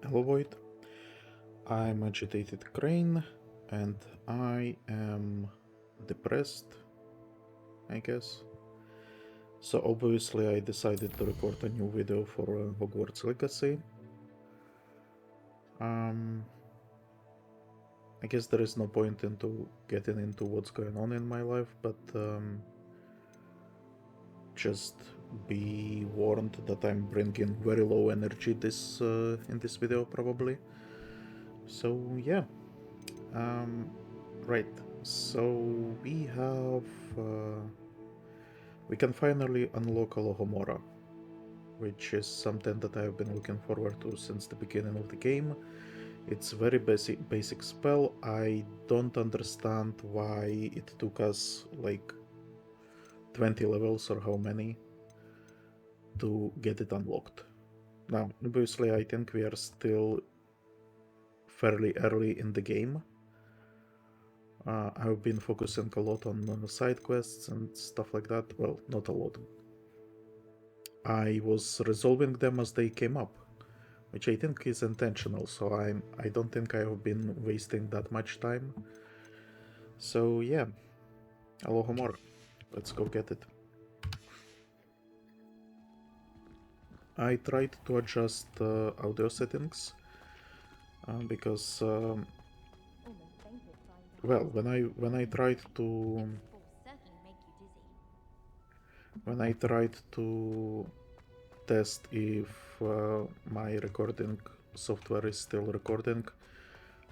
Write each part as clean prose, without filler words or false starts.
Elovoid. I'm agitated crane, and I am depressed, I guess. So obviously I decided to record a new video for Hogwarts Legacy. I guess there is no point into getting into what's going on in my life, but just be warned that I'm bringing very low energy in this video probably. So yeah, right. So we have we can finally unlock Alohomora, which is something that I've been looking forward to since the beginning of the game. It's very basic spell. I don't understand why it took us like 20 levels or how many to get it unlocked. Now, obviously, I think we are still fairly early in the game. I've been focusing a lot on side quests and stuff like that. Well, not a lot. I was resolving them as they came up, which I think is intentional, so I don't think I have been wasting that much time. So yeah, Alohomora, let's go get it. I tried to adjust audio settings because well, when I tried to test if my recording software is still recording,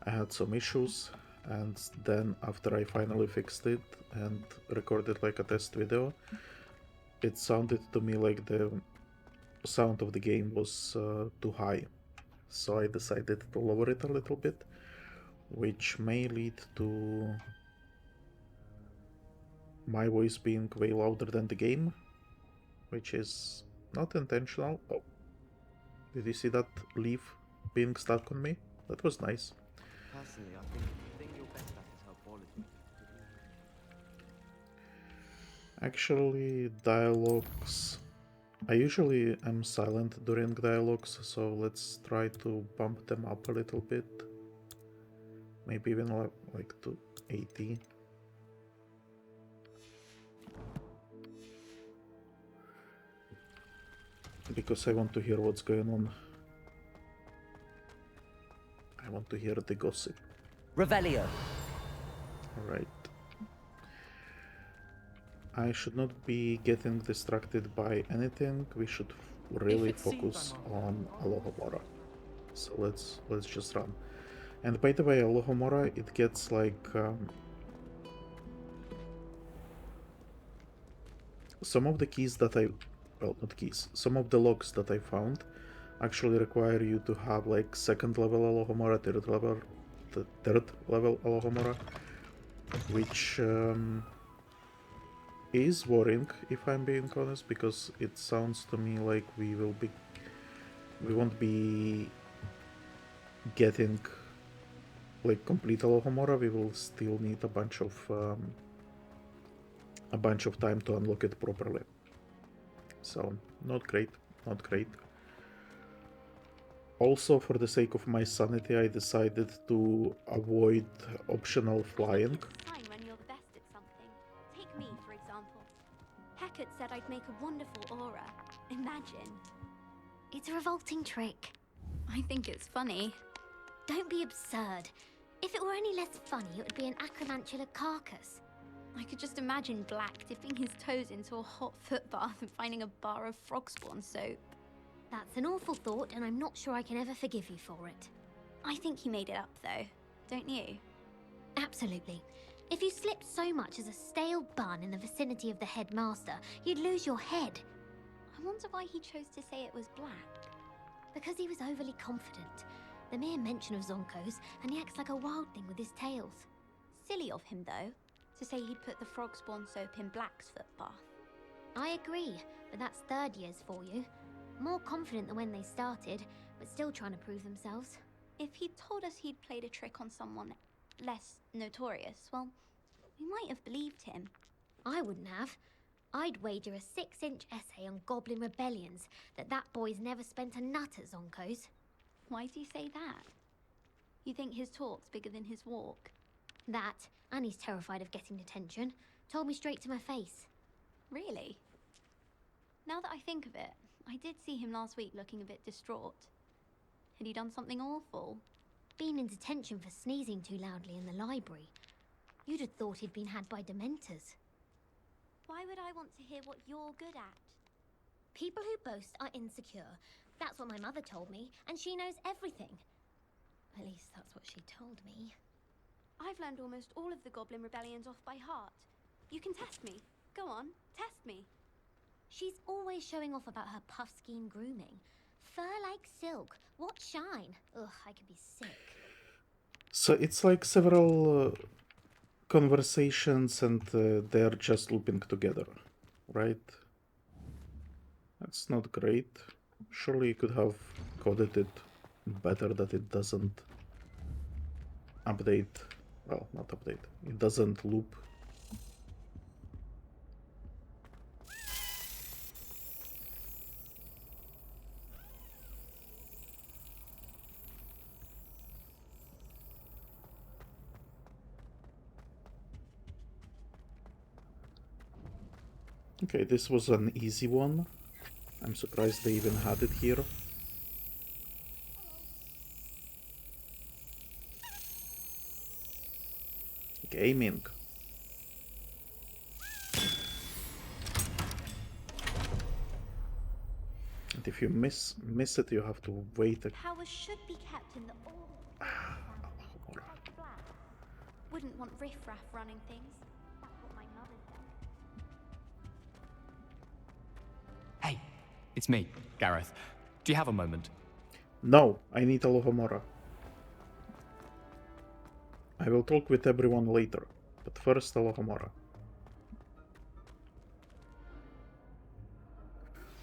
I had some issues, and then after I finally fixed it and recorded like a test video, it sounded to me like the sound of the game was too high. So I decided to lower it a little bit, which may lead to my voice being way louder than the game, which is not intentional. Oh, did you see that leaf being stuck on me? That was nice. Personally, I think the thing you're best at is help quality. Actually, dialogues. I usually am silent during dialogues, so let's try to bump them up a little bit. Maybe even like to 80. Because I want to hear what's going on. I want to hear the gossip. Revelio. Alright. I should not be getting distracted by anything. We should really focus on Alohomora. So let's just run. And by the way, Alohomora, it gets like some of the keys that well, not keys, some of the locks that I found actually require you to have like second level Alohomora, third level Alohomora, which is worrying if I'm being honest, because it sounds to me like we won't be getting like complete Alohomora. We will still need a bunch of time to unlock it properly. So not great, not great. Also, for the sake of my sanity, I decided to avoid optional flying. Sign when you're the best at something. Take me, for example. Hecate said I'd make a wonderful aura. Imagine. It's a revolting trick. I think it's funny. Don't be absurd. If it were any less funny, it would be an acromantula carcass. I could just imagine Black dipping his toes into a hot foot bath and finding a bar of frog spawn soap. That's an awful thought, and I'm not sure I can ever forgive you for it. I think he made it up, though. Don't you? Absolutely. If you slipped so much as a stale bun in the vicinity of the headmaster, you'd lose your head. I wonder why he chose to say it was Black. Because he was overly confident. The mere mention of Zonkos, and he acts like a wildling with his tails. Silly of him, though, to say he'd put the frog spawn soap in Black's foot bath. I agree, but that's third years for you. More confident than when they started, but still trying to prove themselves. If he'd told us he'd played a trick on someone less notorious, well, we might have believed him. I wouldn't have. I'd wager a 6-inch essay on Goblin Rebellions that boy's never spent a nut at Zonko's. Why do you say that? You think his talk's bigger than his walk? That, and he's terrified of getting detention. Told me straight to my face. Really? Now that I think of it, I did see him last week looking a bit distraught. Had he done something awful? Been in detention for sneezing too loudly in the library. You'd have thought he'd been had by dementors. Why would I want to hear what you're good at? People who boast are insecure. That's what my mother told me, and she knows everything. At least that's what she told me. I've learned almost all of the Goblin Rebellions off by heart. You can test me. Go on, test me. She's always showing off about her puff-skein grooming. Fur like silk. What shine? Ugh, I could be sick. So it's like several conversations and they're just looping together, right? That's not great. Surely you could have coded it better that it doesn't update. Well, not update. It doesn't loop. Okay, this was an easy one. I'm surprised they even had it here. Gaming. And if you miss it, you have to wait. Powers should be kept in the Alohomora. Wouldn't want riffraff running things. That's what my mother said. Hey, it's me, Garreth. Do you have a moment? No, I need Alohomora. I will talk with everyone later, but first Alohomora.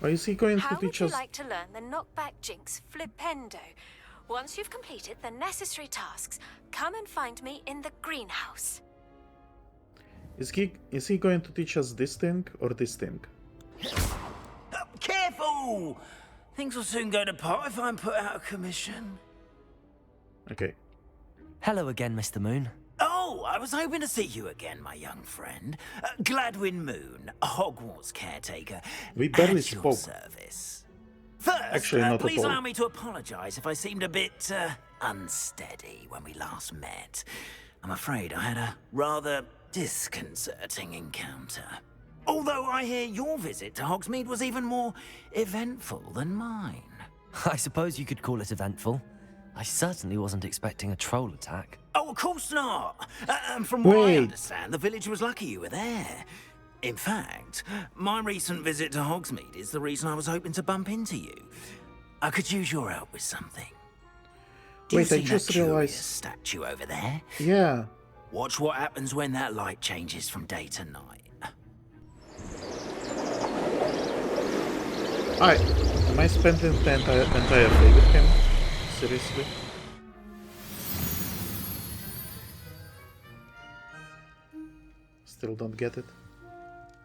Or is he going to teach us? How would you like to learn the knockback jinx flipendo? Once you've completed the necessary tasks, come and find me in the greenhouse. Is he going to teach us this thing or this thing? Careful! Things will soon go to pot if I'm put out of commission. Okay. Hello again, Mr. Moon. Oh, I was hoping to see you again, my young friend. Gladwin Moon, Hogwarts caretaker. We barely at your spoke. service. First, Actually, not at please all. allow me to apologize if I seemed a bit unsteady when we last met. I'm afraid I had a rather disconcerting encounter. Although I hear your visit to Hogsmeade was even more eventful than mine. I suppose you could call it eventful. I certainly wasn't expecting a troll attack. Oh, of course not. And from what I Wait. understand, the village was lucky you were there. In fact, my recent visit to Hogsmeade is the reason I was hoping to bump into you. I could use your help with something. Do Wait, you I see just that curious realized- statue over there? Yeah. Watch what happens when that light changes from day to night. Am I spending the entire day with him? Seriously? Still don't get it?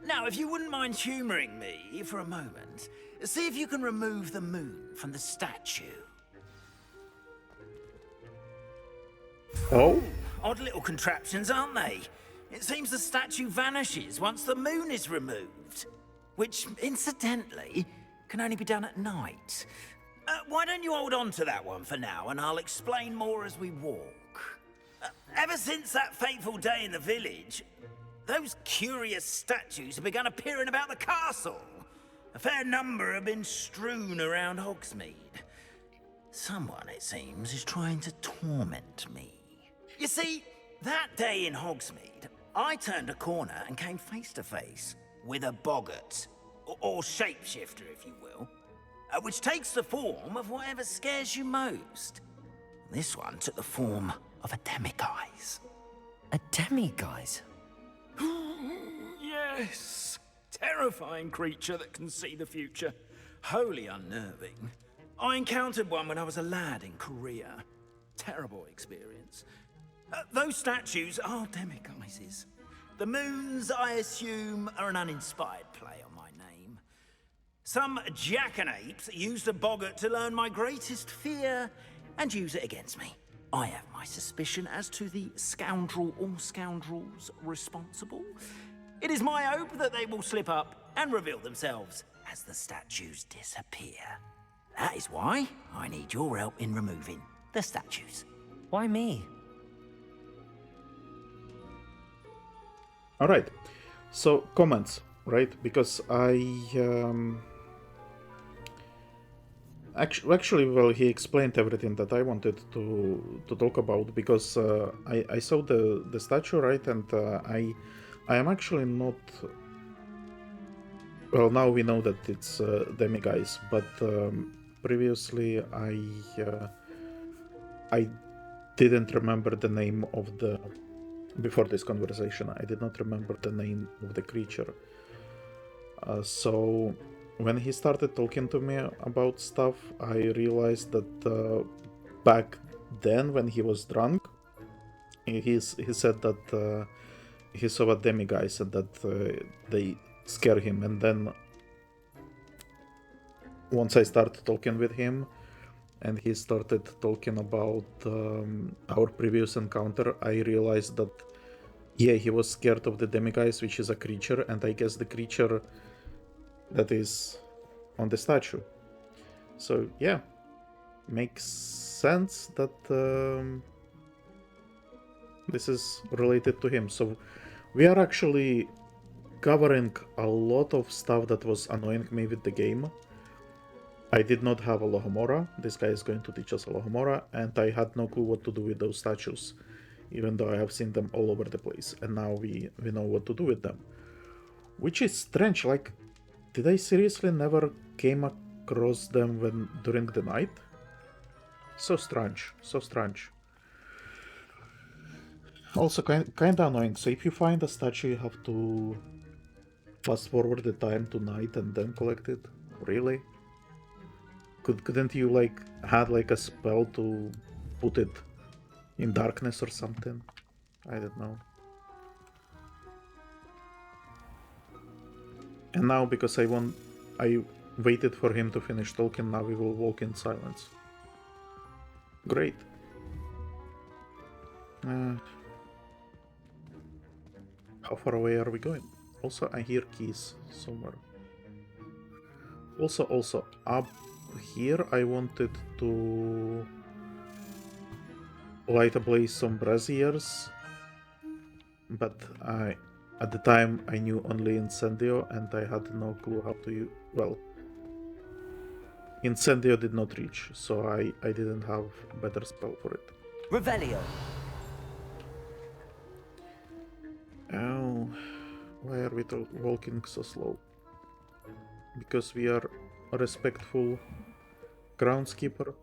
Now, if you wouldn't mind humoring me for a moment, see if you can remove the moon from the statue. Oh? Odd little contraptions, aren't they? It seems the statue vanishes once the moon is removed. Which, incidentally, can only be done at night. Why don't you hold on to that one for now, and I'll explain more as we walk. Ever since that fateful day in the village, those curious statues have begun appearing about the castle. A fair number have been strewn around Hogsmeade. Someone, it seems, is trying to torment me. You see, that day in Hogsmeade, I turned a corner and came face to face with a boggart, or shapeshifter, if you will, which takes the form of whatever scares you most. This one took the form of a demiguise. A demiguise? Yes, terrifying creature that can see the future. Wholly unnerving. I encountered one when I was a lad in Korea. Terrible experience. Those statues are demiguises. The moons, I assume, are an uninspired play on my name. Some jackanapes used a boggart to learn my greatest fear and use it against me. I have my suspicion as to the scoundrel or scoundrels responsible. It is my hope that they will slip up and reveal themselves as the statues disappear. That is why I need your help in removing the statues. Why me? All right. So comments, right? Because actually, well, he explained everything that I wanted to talk about, because I saw the statue, right, and I am actually not. Well, now we know that it's Demiguise, but previously I didn't remember the name of the. Before this conversation, I did not remember the name of the creature. So when he started talking to me about stuff, I realized that back then, when he was drunk, he said that he saw a Demiguise and that they scare him. And then once I started talking with him, and he started talking about our previous encounter, I realized that, yeah, he was scared of the Demiguise, which is a creature, and I guess the creature that is on the statue. So, yeah, makes sense that this is related to him. So, we are actually covering a lot of stuff that was annoying me with the game. I did not have Alohomora. This guy is going to teach us Alohomora, and I had no clue what to do with those statues, even though I have seen them all over the place, and now we know what to do with them. Which is strange, like, did I seriously never came across them during the night? So strange, so strange. Also kinda annoying, so if you find a statue you have to fast forward the time to night and then collect it? Really? Couldn't you had a spell to put it in darkness or something? I don't know. And now, because I waited for him to finish talking, now we will walk in silence. Great. How far away are we going? Also, I hear keys somewhere. Also, up here I wanted to light ablaze some braziers, but at the time I knew only Incendio, and I had no clue how to use. Well, Incendio did not reach, so I didn't have a better spell for it. Revelio. Oh, why are we walking so slow? Because we are a respectful groundskeeper,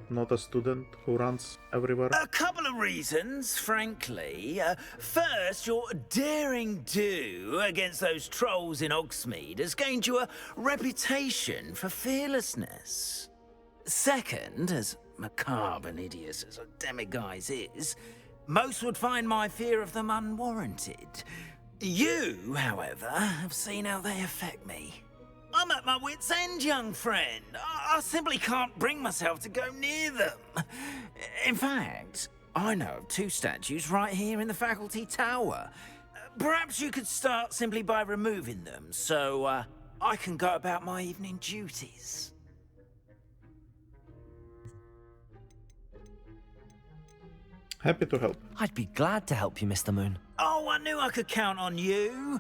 not a student who runs everywhere. A couple of reasons, frankly. First, your daring do against those trolls in Hogsmeade has gained you a reputation for fearlessness. Second, as macabre and hideous as a Demiguise is, most would find my fear of them unwarranted. You, however, have seen how they affect me. I'm at my wit's end, young friend. I simply can't bring myself to go near them. In fact, I know of 2 statues right here in the faculty tower. Perhaps you could start simply by removing them, so I can go about my evening duties. Happy to help. I'd be glad to help you, Mr. Moon. Oh, I knew I could count on you.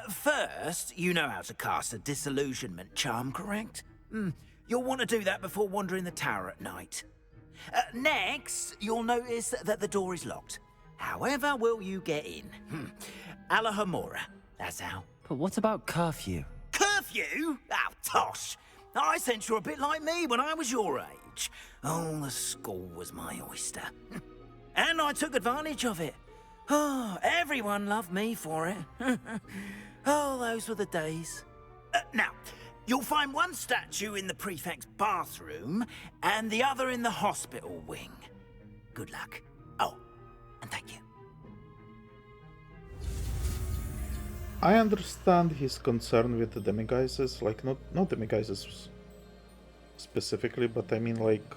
First, you know how to cast a disillusionment charm, correct? You'll want to do that before wandering the tower at night. Next, you'll notice that the door is locked. However will you get in? Alohomora, that's how. But what about curfew? Curfew? Oh, tosh. I sense you're a bit like me when I was your age. Oh, the school was my oyster. And I took advantage of it. Oh, everyone loved me for it. Oh, those were the days. Now, you'll find one statue in the prefect's bathroom and the other in the hospital wing. Good luck. Oh, and thank you. I understand his concern with the Demiguises, like not Demiguises specifically, but I mean like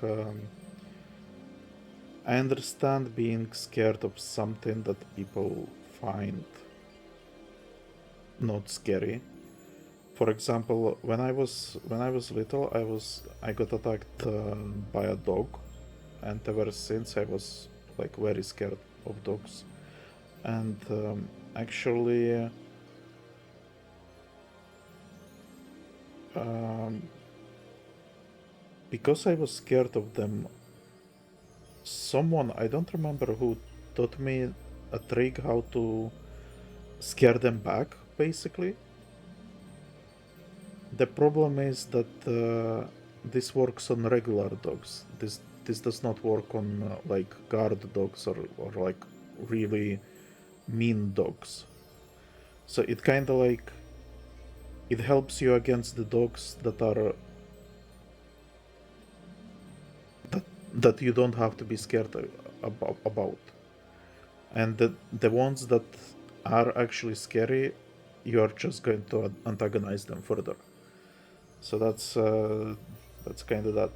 I understand being scared of something that people find not scary. For example, when I was little, I got attacked by a dog, and ever since I was like very scared of dogs. And actually, because I was scared of them, someone, I don't remember who, taught me a trick how to scare them back, basically. The problem is that this works on regular dogs. This does not work on like guard dogs or like really mean dogs. So it kind of like it helps you against the dogs that are that you don't have to be scared about. And the ones that are actually scary, you are just going to antagonize them further. So that's kind of that.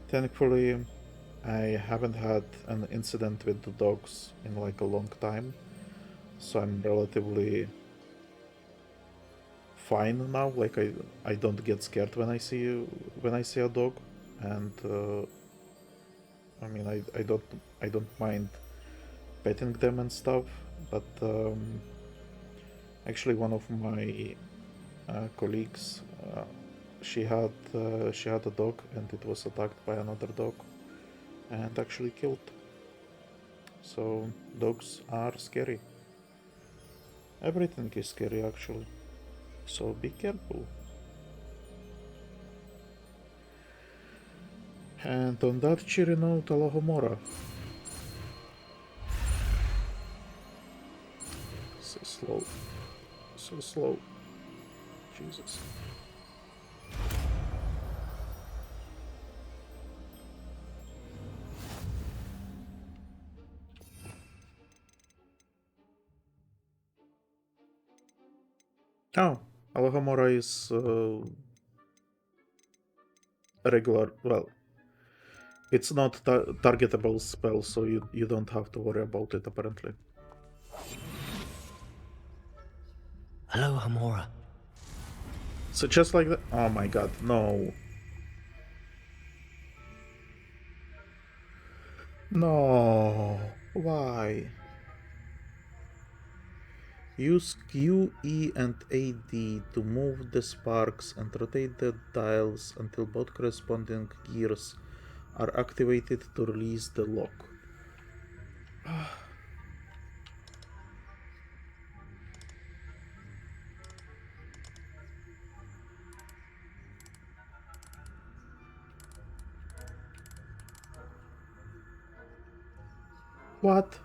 Thankfully, I haven't had an incident with the dogs in like a long time, so I'm relatively fine now. Like I don't get scared when I see a dog, and I mean I don't mind petting them and stuff. But actually, one of my colleagues, she had a dog, and it was attacked by another dog, and actually killed. So dogs are scary. Everything is scary actually. So be careful. And on that cheery note, Alohomora. So slow. So slow. Jesus. Oh, Alohomora is regular. Well, it's not targetable spell, so you don't have to worry about it apparently. Alohomora. So just like that. Oh my god, no. No. Why? Use Q, E, and AD to move the sparks and rotate the dials until both corresponding gears are activated to release the lock. What?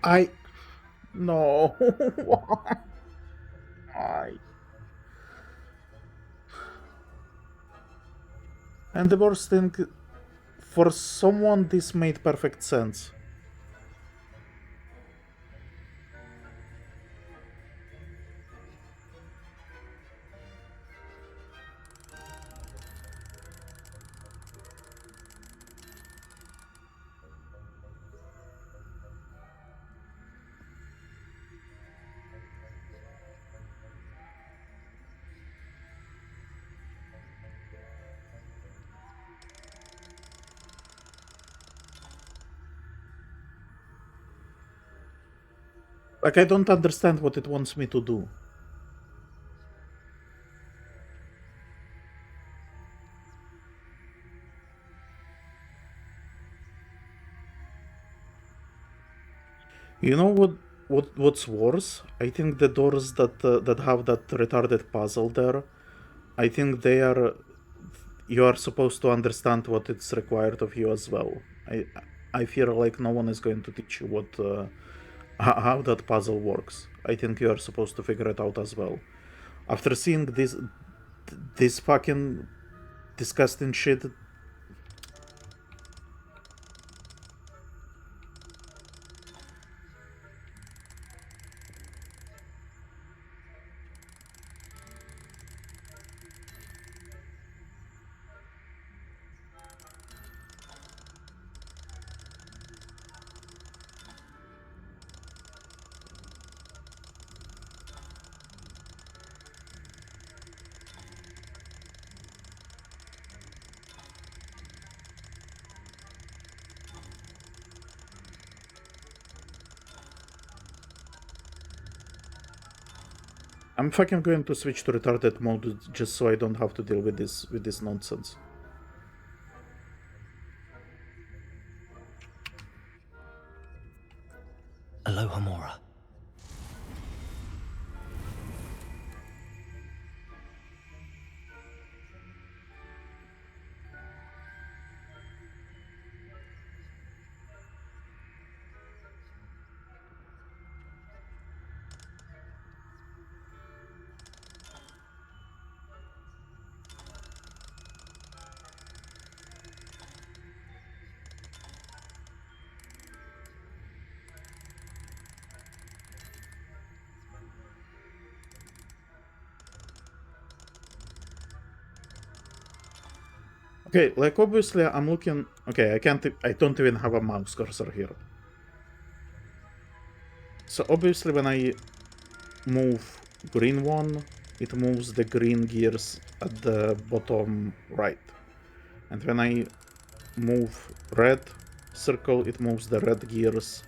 I... No. Why? And the worst thing, for someone this made perfect sense. Like, I don't understand what it wants me to do. You know what's worse? I think the doors that have that retarded puzzle there, I think they are. You are supposed to understand what it's required of you as well. I feel like no one is going to teach you what how that puzzle works. I think you are supposed to figure it out as well. After seeing this fucking disgusting shit. I'm fucking going to switch to retarded mode just so I don't have to deal with this nonsense. Alohomora. Okay, like obviously I'm looking. Okay, I don't even have a mouse cursor here. So obviously when I move green one, it moves the green gears at the bottom right. And when I move red circle, it moves the red gears.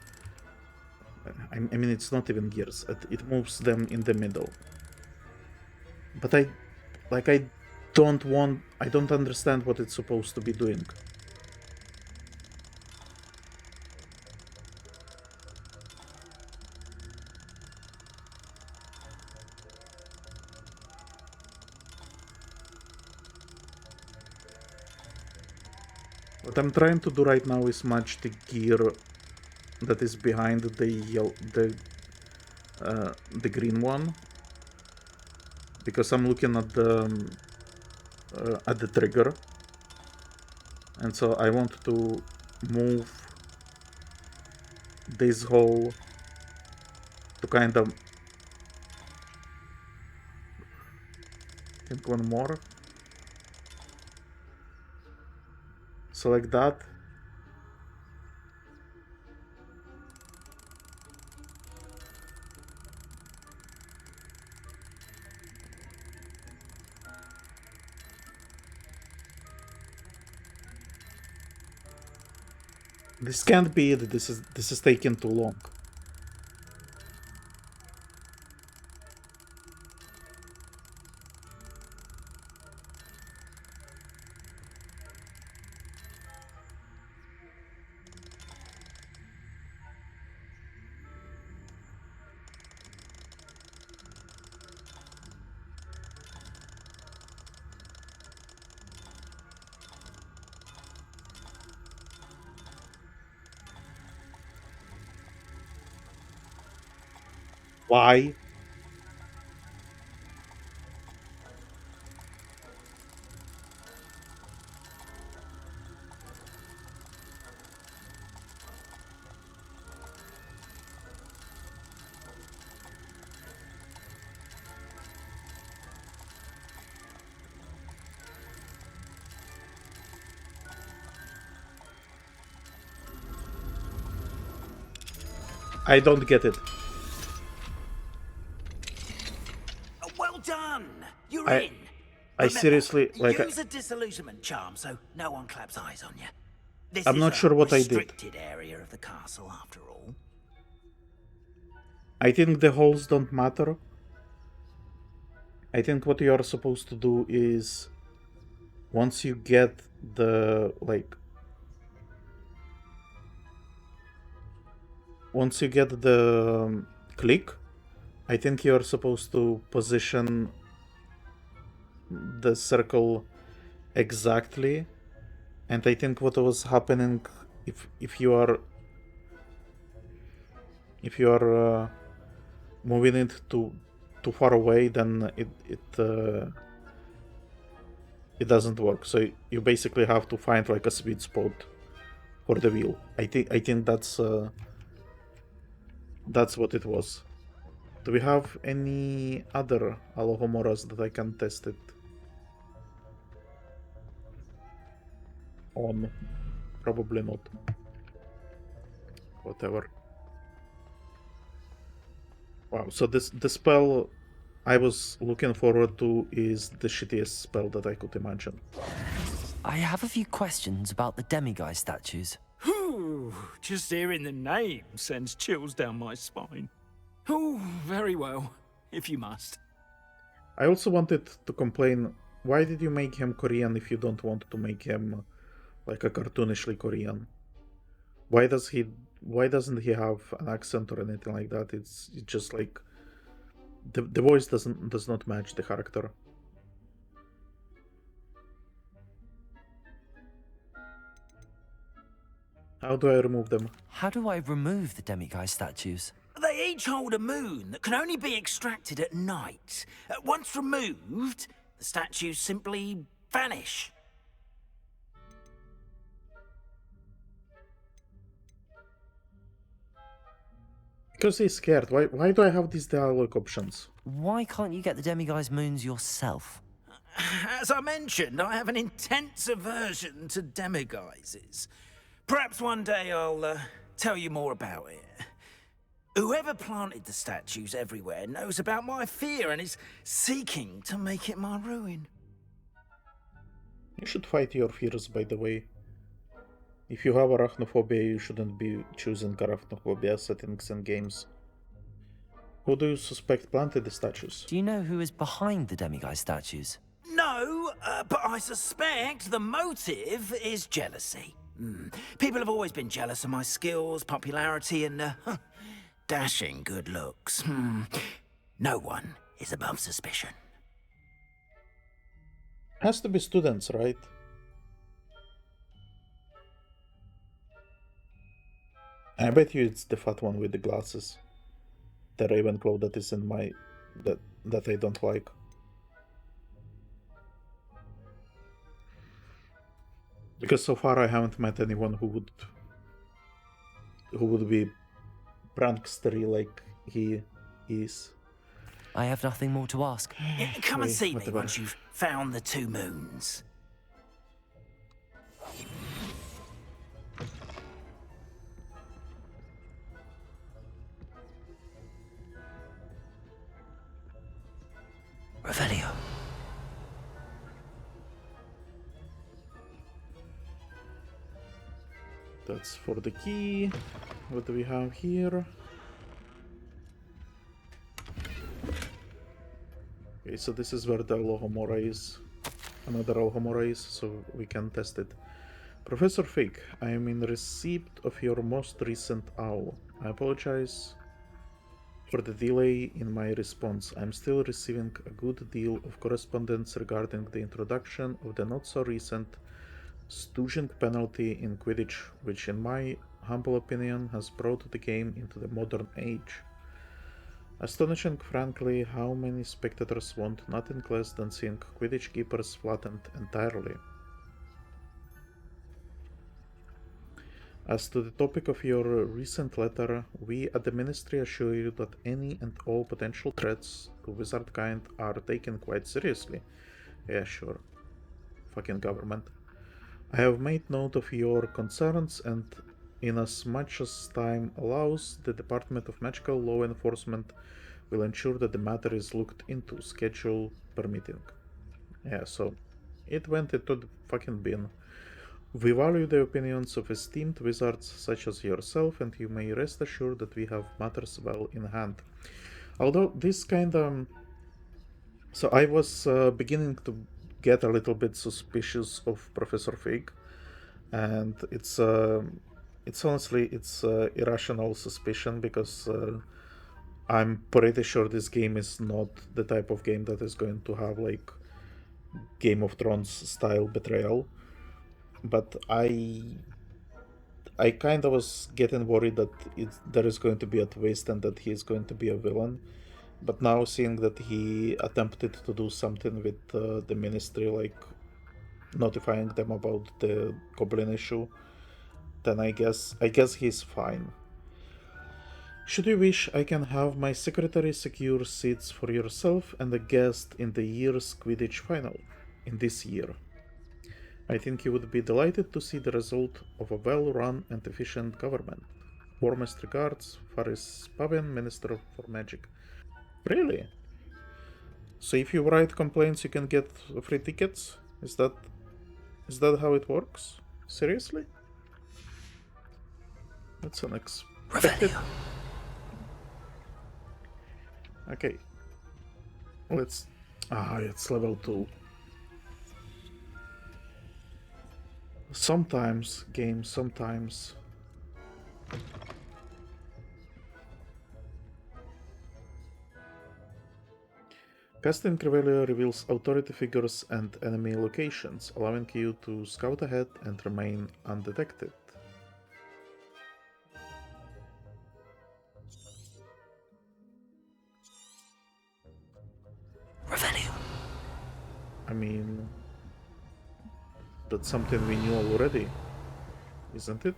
I mean, it's not even gears. It moves them in the middle. But I don't understand what it's supposed to be doing. What I'm trying to do right now is match the gear that is behind the green one, because I'm looking at the trigger, and so I want to move this hole to kind of think one more. So like that. This can't be it. This is taking too long. Why? I don't get it. Well done! You're I- in! I Remember, seriously, like, use a disillusionment charm so no one claps eyes on you. This I'm is not a sure what I did. restricted area of the castle, after all. I think the holes don't matter. I think what you are supposed to do is, once you get the, like, once you get the click, I think you're supposed to position the circle exactly. And I think what was happening, if you are moving it too far away, then it doesn't work. So you basically have to find like a sweet spot for the wheel. I think that's what it was. Do we have any other Alohomoras that I can test it on? Probably not. Whatever. Wow, so the spell I was looking forward to is the shittiest spell that I could imagine. I have a few questions about the Demiguise statues. Whew, just hearing the name sends chills down my spine. Oh, very well, if you must. I also wanted to complain, why did you make him Korean if you don't want to make him like a cartoonishly Korean? Why doesn't he have an accent or anything like that? It's just like the voice does not match the character. How do I remove them? How do I remove the Demiguise statues? They each hold a moon that can only be extracted at night. Once removed, the statues simply vanish. Because he's scared. Why do I have these dialogue options? Why can't you get the Demiguise moons yourself? As I mentioned, I have an intense aversion to demiguises. Perhaps one day I'll tell you more about it. Whoever planted the statues everywhere knows about my fear and is seeking to make it my ruin. You should fight your fears, by the way. If you have arachnophobia, you shouldn't be choosing arachnophobia settings and games. Who do you suspect planted the statues? Do you know who is behind the Demiguise statues? No, but I suspect the motive is jealousy. People have always been jealous of my skills, popularity, and dashing good looks. No one is above suspicion. Has to be students, right? I bet you it's the fat one with the glasses. The Ravenclaw that is in my... that I don't like. Because so far I haven't met anyone who would be prankstery like he is. I have nothing more to ask. Come and see me whatever. once you've found the 2 moons. Revelio. That's for the key. What do we have here? Okay, so this is where the Alohomora is. Another Alohomora is, so we can test it. Professor Fig, I am in receipt of your most recent owl. I apologize for the delay in my response. I'm still receiving a good deal of correspondence regarding the introduction of the not-so-recent stooging penalty in Quidditch, which in my humble opinion has brought the game into the modern age. Astonishing, frankly, how many spectators want nothing less than seeing Quidditch keepers flattened entirely. As to the topic of your recent letter, we at the Ministry assure you that any and all potential threats to wizardkind are taken quite seriously. Yeah, sure. Fucking government. I have made note of your concerns, and in as much as time allows, the Department of Magical Law Enforcement will ensure that the matter is looked into, schedule permitting. Yeah, so it went into the fucking bin. We value the opinions of esteemed wizards such as yourself, and you may rest assured that we have matters well in hand. Although this kind of... So I was beginning to get a little bit suspicious of Professor Fig, and it's honestly irrational suspicion because I'm pretty sure this game is not the type of game that is going to have like Game of Thrones style betrayal. But I kind of was getting worried that there is going to be a twist and that he is going to be a villain. But now seeing that he attempted to do something with the ministry, like notifying them about the goblin issue, then I guess he's fine. Should you wish, I can have my secretary secure seats for yourself and a guest in the year's Quidditch final. In this year. I think you would be delighted to see the result of a well-run and efficient government. Warmest regards, Faris Pavin, Minister for Magic. Really? So if you write complaints, you can get free tickets? Is that how it works? Seriously? That's unexpected. Okay. Let's... it's level 2. Sometimes, game, sometimes. Casting Revelia reveals authority figures and enemy locations, allowing you to scout ahead and remain undetected. Revelio. I mean, that's something we knew already, isn't it?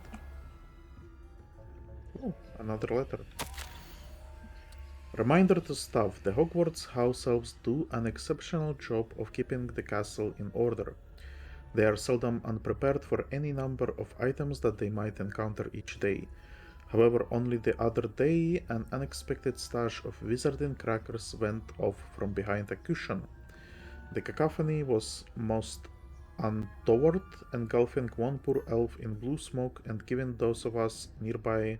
Oh, another letter. Reminder to staff, the Hogwarts house elves do an exceptional job of keeping the castle in order. They are seldom unprepared for any number of items that they might encounter each day. However, only the other day, an unexpected stash of wizarding crackers went off from behind a cushion. The cacophony was most untoward, engulfing one poor elf in blue smoke and giving those of us nearby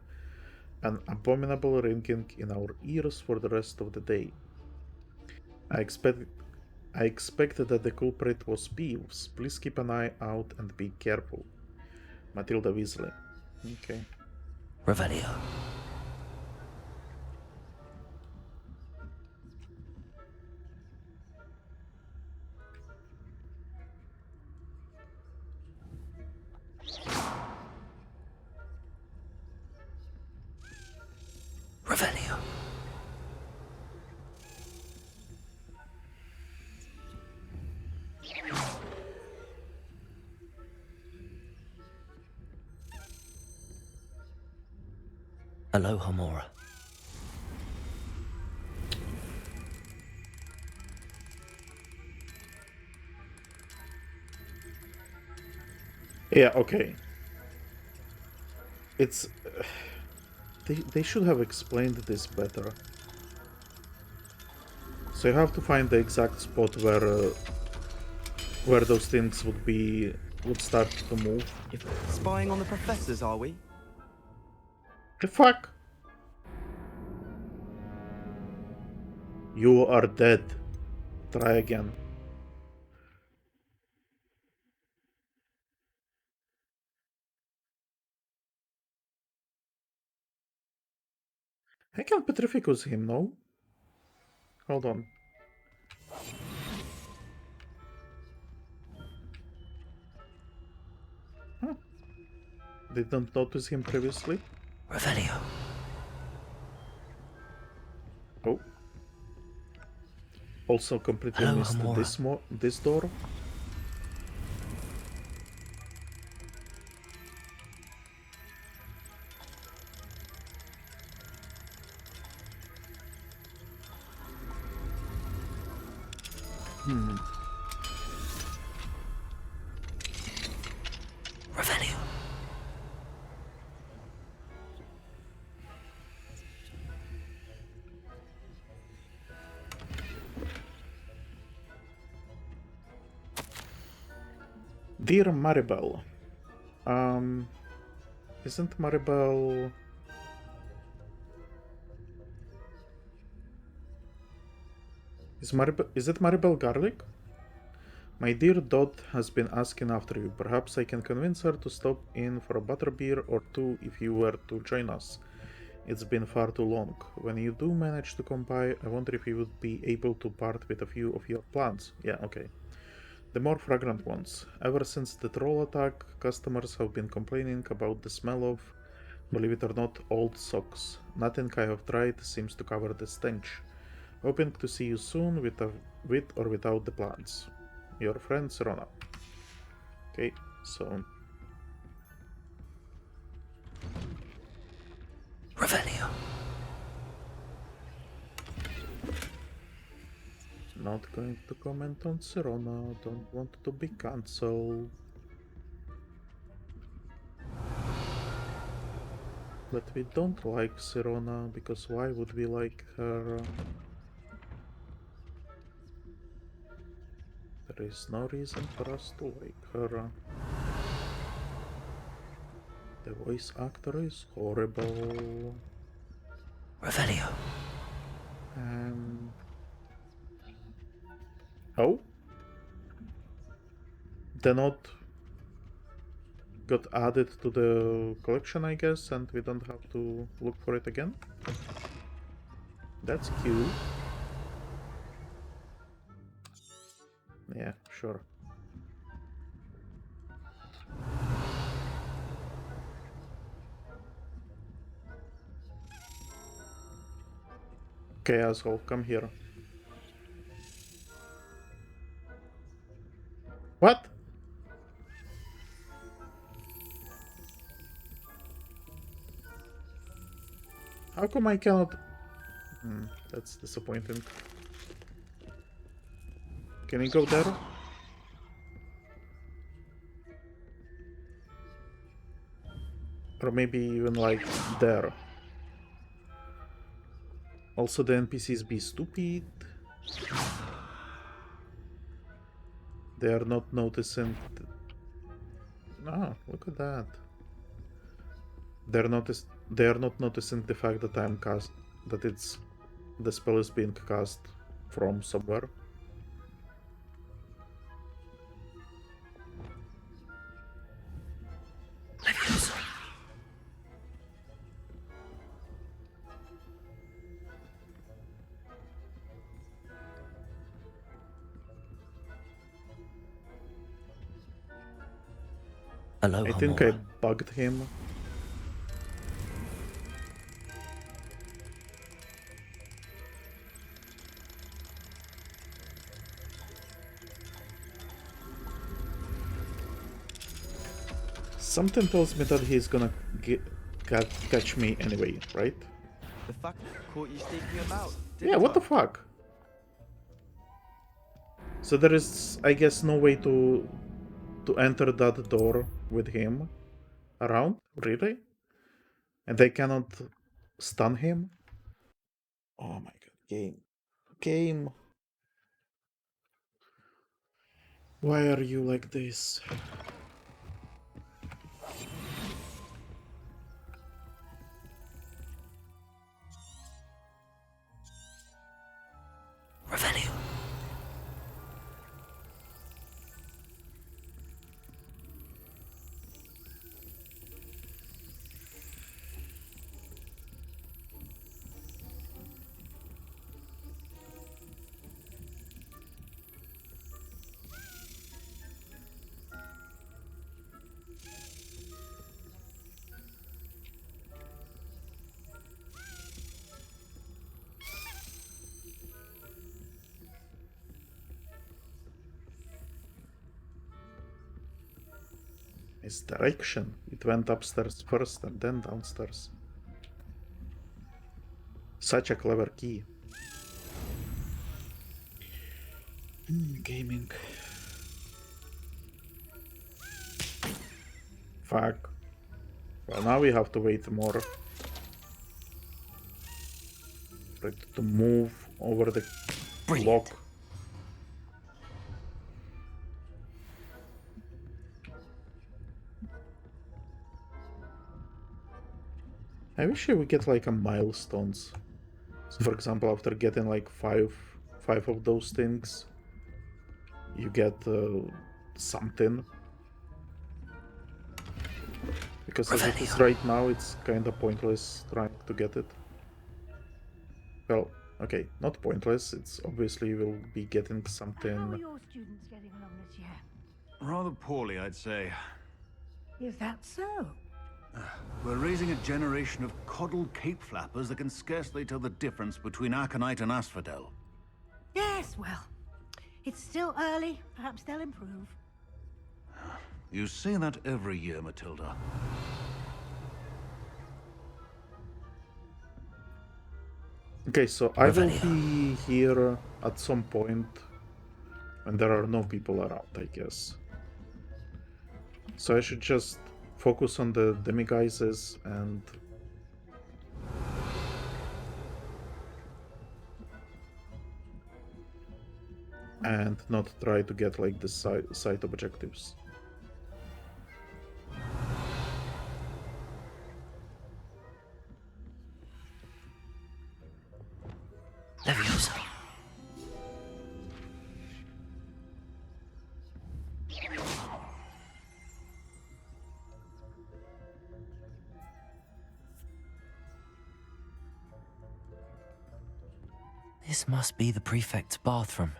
an abominable ringing in our ears for the rest of the day. I expected that the culprit was Peeves. Please keep an eye out and be careful. Matilda Weasley. Okay. Revelio. Revelio. Alohomora. Yeah, okay. It's... They should have explained this better. So you have to find the exact spot where those things would start to move. Spying on the professors, are we? The fuck? You are dead. Try again. I can petrificus him, no? Hold on. Huh. Didn't notice him previously. Revelio. Oh. Also completely missed this door. Revelio. Dear Maribel. Isn't Maribel... Is it Maribel Garlic? My dear Dot has been asking after you. Perhaps I can convince her to stop in for a butterbeer or two if you were to join us. It's been far too long. When you do manage to come by, I wonder if you would be able to part with a few of your plants. Yeah, okay. The more fragrant ones. Ever since the troll attack, customers have been complaining about the smell of, believe it or not, old socks. Nothing I have tried seems to cover the stench. Hoping to see you soon with or without the plants. Your friend Serona. Okay, so... Revelio. Not going to comment on Serona, don't want to be cancelled. But we don't like Serona, because why would we like her? There is no reason for us to like her. The voice actor is horrible. Revelio. Oh? The note got added to the collection, I guess, and we don't have to look for it again. That's cute. Yeah, sure. Okay, asshole, come here. What? How come I cannot... that's disappointing. Can you go there? Or maybe even like there. Also the NPCs be stupid. They are not noticing... Ah, look at that. They are not noticing the fact that the spell is being cast from somewhere. Alohomora. I think I bugged him. Something tells me that he's gonna catch me anyway, right? The fuck caught you sneaking about? Yeah, what the fuck? So there is, I guess, no way to enter that door with him around, really? And they cannot stun him? Oh my god, game. Why are you like this? Revelio. It's direction. It went upstairs first and then downstairs. Such a clever key. Gaming. Fuck. Well, now we have to wait more. For it to move over the block. I wish I would get like a milestones. So for example, after getting like 5 of those things, you get something. Because as it is right now, it's kinda pointless trying to get it. Well, okay, not pointless, it's obviously you will be getting something. How are your students getting along this year? Rather poorly, I'd say. Is that so? We're raising a generation of coddled cape flappers that can scarcely tell the difference between aconite and asphodel. Yes, well, it's still early. Perhaps they'll improve. You say that every year, Matilda. Okay, so I will be here at some point when there are no people around, I guess. So I should just focus on the Demiguises and not try to get like the side objectives. Leviosa. This must be the prefect's bathroom.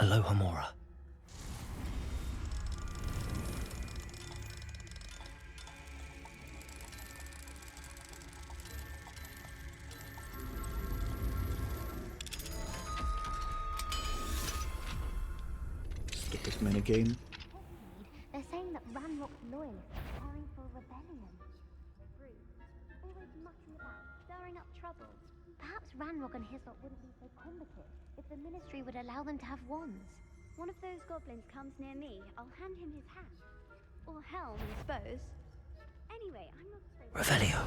Alohomora. Stupid minigame. They're saying that Ranrock's loyalists are preparing for a rebellion. Rude. Always mucking about, stirring up trouble. Perhaps Ranrock and his lot wouldn't be so combative if the Ministry would allow them to have wands. One of those goblins comes near me, I'll hand him his hat. Or helm, I suppose. Anyway, I'm not so... Revelio.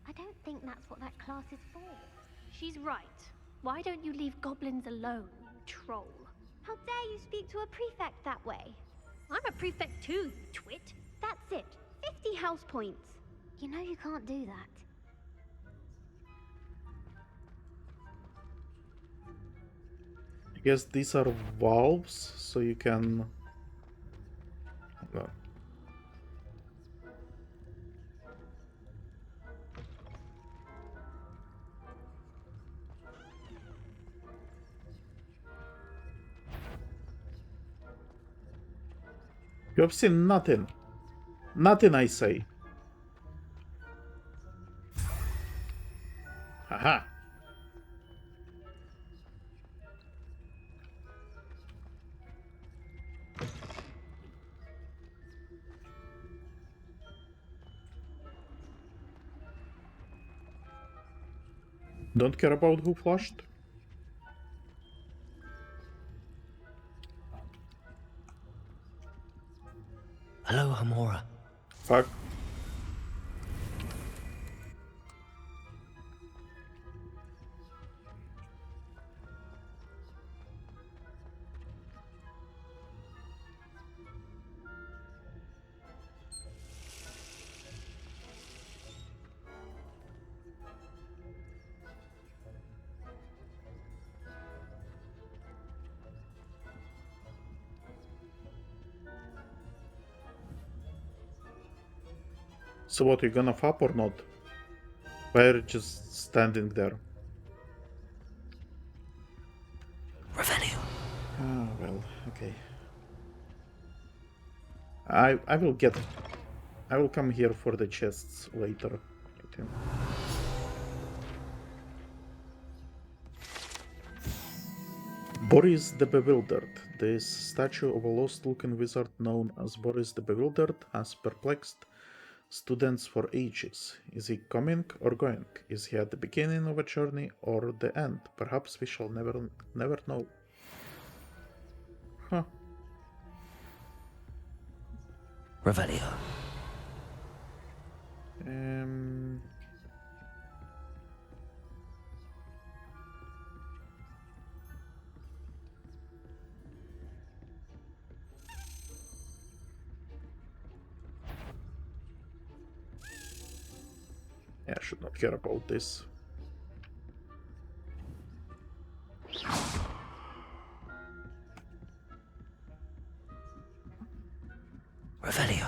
I don't think that's what that class is for. She's right. Why don't you leave goblins alone, you troll? How dare you speak to a prefect that way? I'm a prefect too, you twit. That's it. 50 house points. You know you can't do that. I guess these are valves, so you can... No. You have seen nothing. Nothing, I say. Aha. Don't care about who flushed. Alohomora. Fuck. So what, you gonna fap or not? Why are you just standing there? Revelio. Ah, well, okay. I will get... I will come here for the chests later, I think. Boris the Bewildered. This statue of a lost-looking wizard known as Boris the Bewildered has perplexed students for ages. Is he coming or going? Is he at the beginning of a journey or the end? Perhaps we shall never know. Huh. Revelio. Yeah, I should not care about this. Revelio.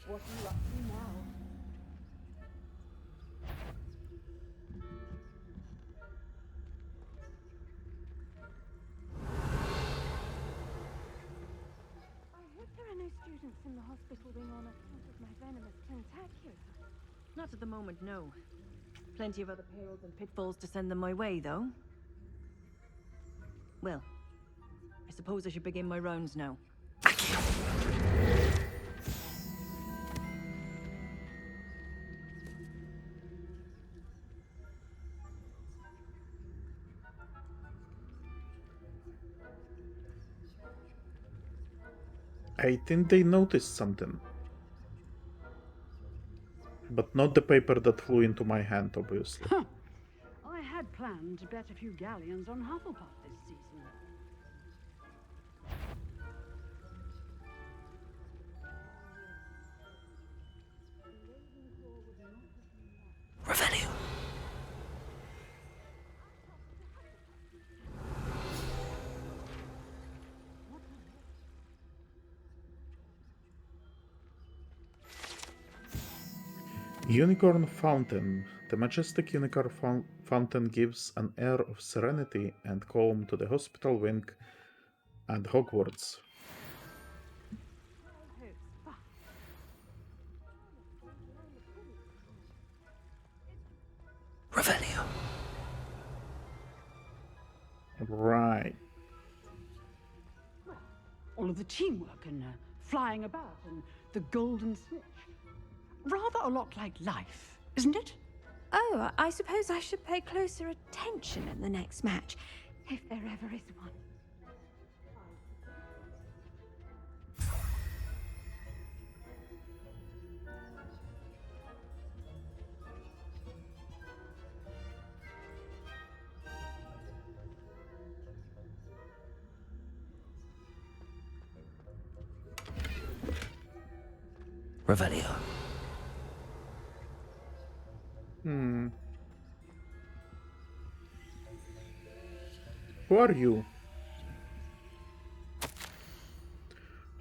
What are you up to now? I hope there are no students in the hospital wing on account of my venomous tentacular. Not at the moment, no. Plenty of other perils and pitfalls to send them my way, though. Well, I suppose I should begin my rounds now. Thank you. I think they noticed something. But not the paper that flew into my hand, obviously. Huh. I had planned to bet a few galleons on Hufflepuff this season. Revelio. Unicorn Fountain. The majestic unicorn fountain gives an air of serenity and calm to the hospital wing and Hogwarts. Revelio. Right. All of the teamwork and flying about and the golden snitch. Rather a lot like life, isn't it? Oh, I suppose I should pay closer attention in the next match, if there ever is one. Revelio. Who are you?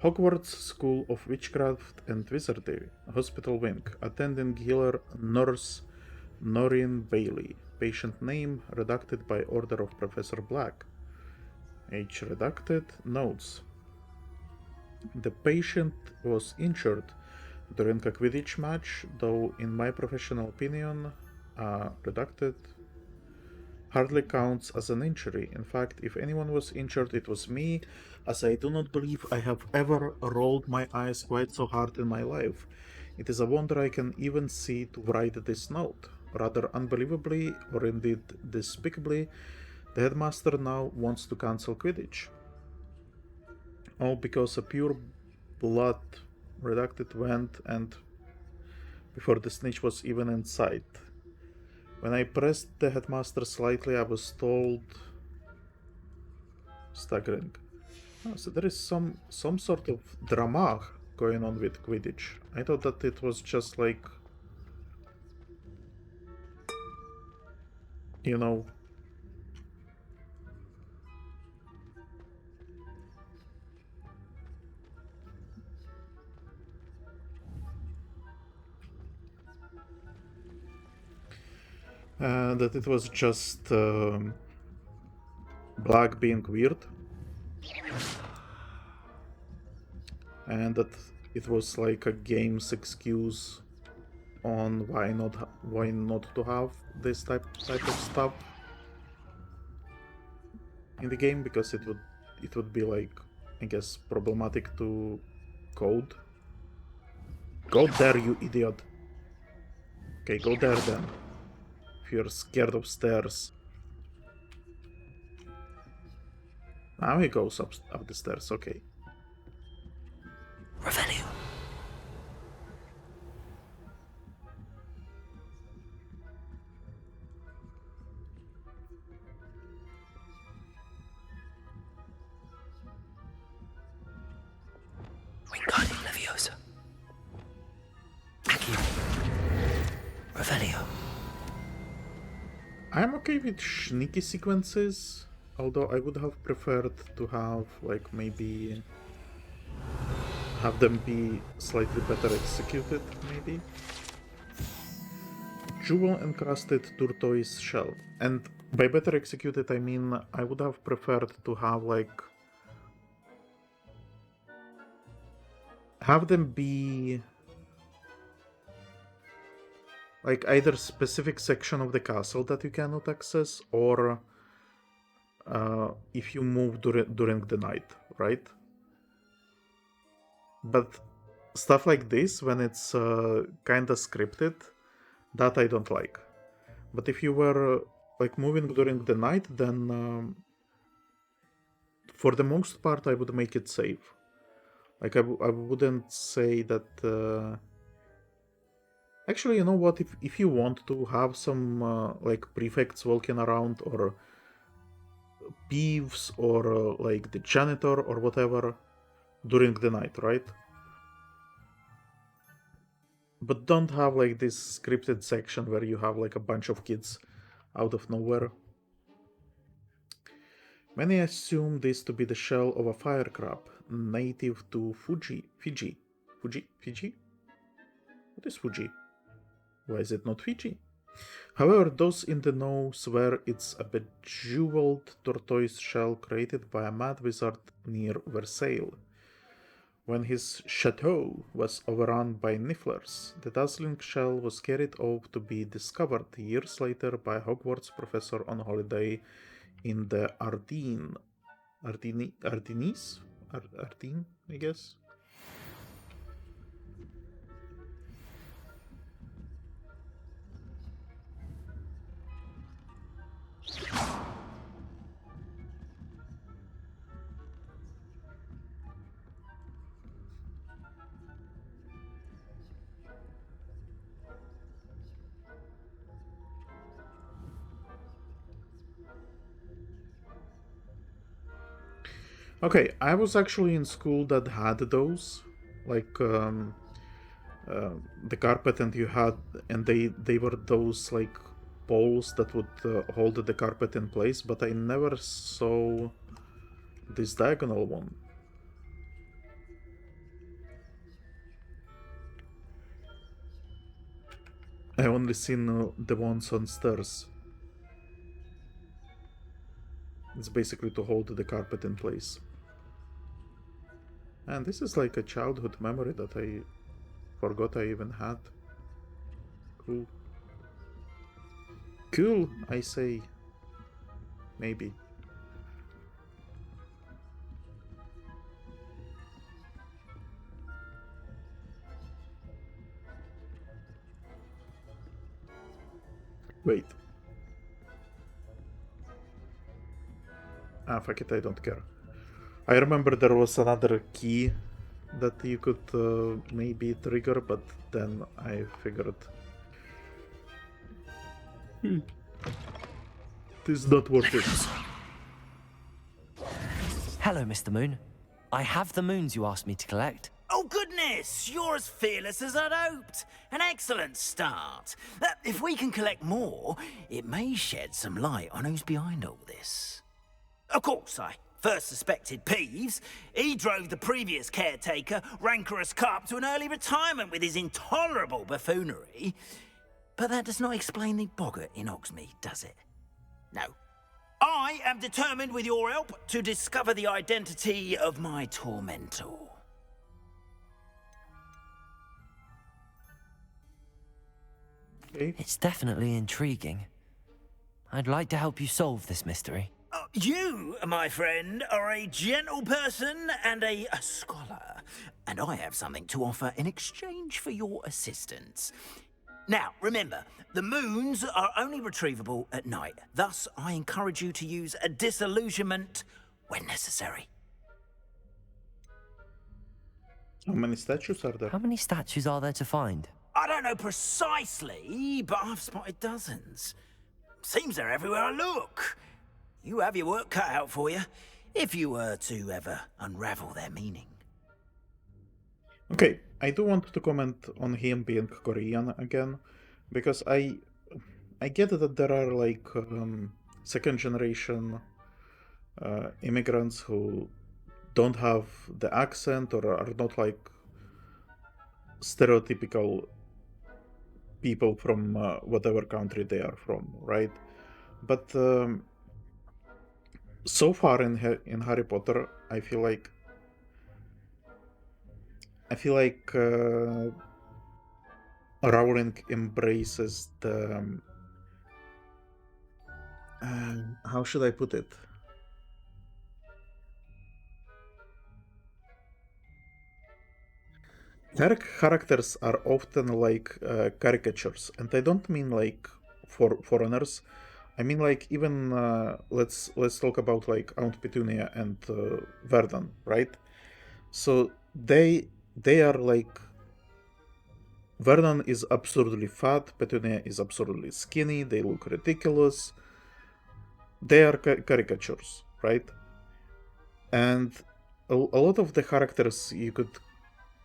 Hogwarts School of Witchcraft and Wizardry, Hospital Wing, attending healer Nurse Noreen Bailey. Patient name redacted by order of Professor Black. Age redacted. Notes. The patient was injured during a Quidditch match, though in my professional opinion, redacted, hardly counts as an injury. In fact, if anyone was injured, it was me, as I do not believe I have ever rolled my eyes quite so hard in my life. It is a wonder I can even see to write this note. Rather unbelievably, or indeed despicably, the headmaster now wants to cancel Quidditch. All because a pure blood redacted went and before the snitch was even in sight. When I pressed the headmaster slightly, I was told... Staggering. Oh, so there is some sort of drama going on with Quidditch. I thought that it was just like... You know... that it was just Black being weird, and that it was like a game's excuse on why not to have this type of stuff in the game, because it would be like, I guess, problematic to code. Go there, you idiot. Okay, go there then. If you're scared of stairs. Now he goes up the stairs, okay. Revelio. Wingardium Leviosa. Accio. Revelio. I'm okay with sneaky sequences, although I would have preferred to have, like, maybe have them be slightly better executed, maybe. Jewel encrusted turquoise shell. And by better executed, I mean I would have preferred to have, like, have them be like either specific section of the castle that you cannot access, or if you move during the night, right? But stuff like this, when it's kinda scripted, that I don't like. But if you were like moving during the night, then for the most part I would make it safe. Like I wouldn't say that... Actually, you know what, if you want to have some like prefects walking around, or thieves, or like the janitor or whatever during the night, right? But don't have like this scripted section where you have like a bunch of kids out of nowhere. Many assume this to be the shell of a fire crab, native to Fiji? What is Fuji? Why is it not Fiji? However, those in the know swear it's a bejeweled tortoise shell created by a mad wizard near Versailles. When his chateau was overrun by nifflers, the dazzling shell was carried off to be discovered years later by a Hogwarts professor on holiday in the Ardennes, I guess? Okay, I was actually in school that had those, like the carpet, and they were those like poles that would hold the carpet in place, but I never saw this diagonal one. I only seen the ones on stairs. It's basically to hold the carpet in place. And this is like a childhood memory that I forgot I even had. Cool. Cool, I say. Maybe. Wait. Ah, fuck it, I don't care. I remember there was another key that you could maybe trigger, but then I figured... This is not worth it. Hello, Mr. Moon. I have the moons you asked me to collect. Oh, goodness! You're as fearless as I'd hoped. An excellent start. If we can collect more, it may shed some light on who's behind all this. Of course, I first suspected Peeves. He drove the previous caretaker, rancorous carp, to an early retirement with his intolerable buffoonery. But that does not explain the boggart in Hogsmeade, does it? No. I am determined, with your help, to discover the identity of my tormentor. Okay. It's definitely intriguing. I'd like to help you solve this mystery. You, my friend, are a gentle person and a scholar, and I have something to offer in exchange for your assistance. Now, remember, the moons are only retrievable at night. Thus, I encourage you to use a disillusionment when necessary. How many statues are there? How many statues are there to find? I don't know precisely, but I've spotted dozens. Seems they're everywhere I look. You have your work cut out for you, if you were to ever unravel their meaning. Okay, I do want to comment on him being Korean again, because I get that there are like second generation immigrants who don't have the accent or are not like stereotypical people from whatever country they are from, right? But so far in Harry Potter, I feel like Rowling embraces the how should I put it? Her characters are often like caricatures, and I don't mean like for foreigners. I mean like even let's talk about like Aunt Petunia and Vernon, right? So they are like Vernon is absurdly fat, Petunia is absurdly skinny. They look ridiculous. They are caricatures, right? And a lot of the characters you could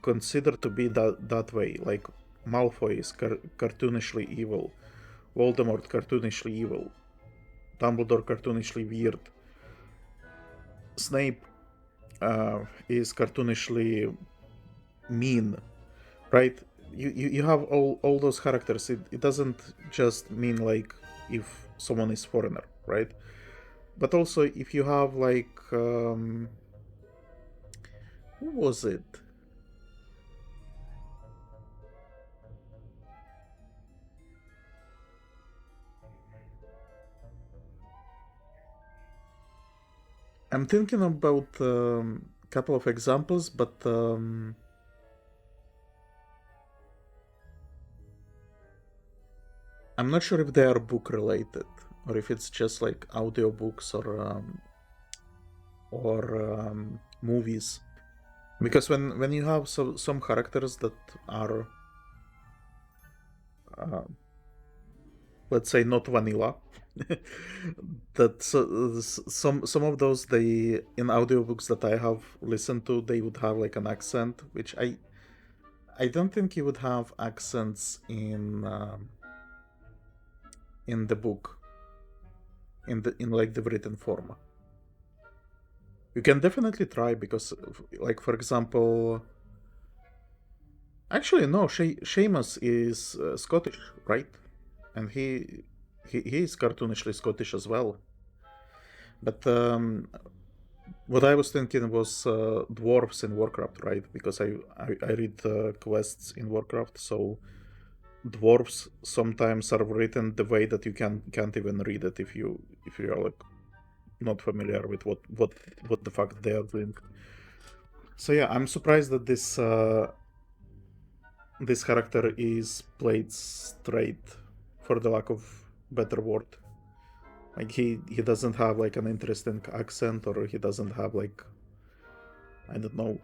consider to be that way. Like Malfoy is cartoonishly evil, Voldemort cartoonishly evil, Dumbledore cartoonishly weird, Snape is cartoonishly mean, right? You have all those characters. It doesn't just mean like if someone is foreigner, right? But also if you have like who was it? I'm thinking about a couple of examples, but I'm not sure if they are book related or if it's just like audiobooks or movies. Because when you have some characters that are let's say not vanilla, that some of those they in audiobooks that I have listened to, they would have like an accent, which I don't think you would have accents in the book, in like the written form. You can definitely try, because like for example, actually no, Seamus is Scottish, right? And he is cartoonishly Scottish as well. But what I was thinking was dwarves in Warcraft, right? Because I read quests in Warcraft, so dwarves sometimes are written the way that you can't even read it if you are like not familiar with what the fuck they are doing. So yeah, I'm surprised that this character is played straight, for the lack of better word. Like he doesn't have like an interesting accent, or he doesn't have like, I don't know,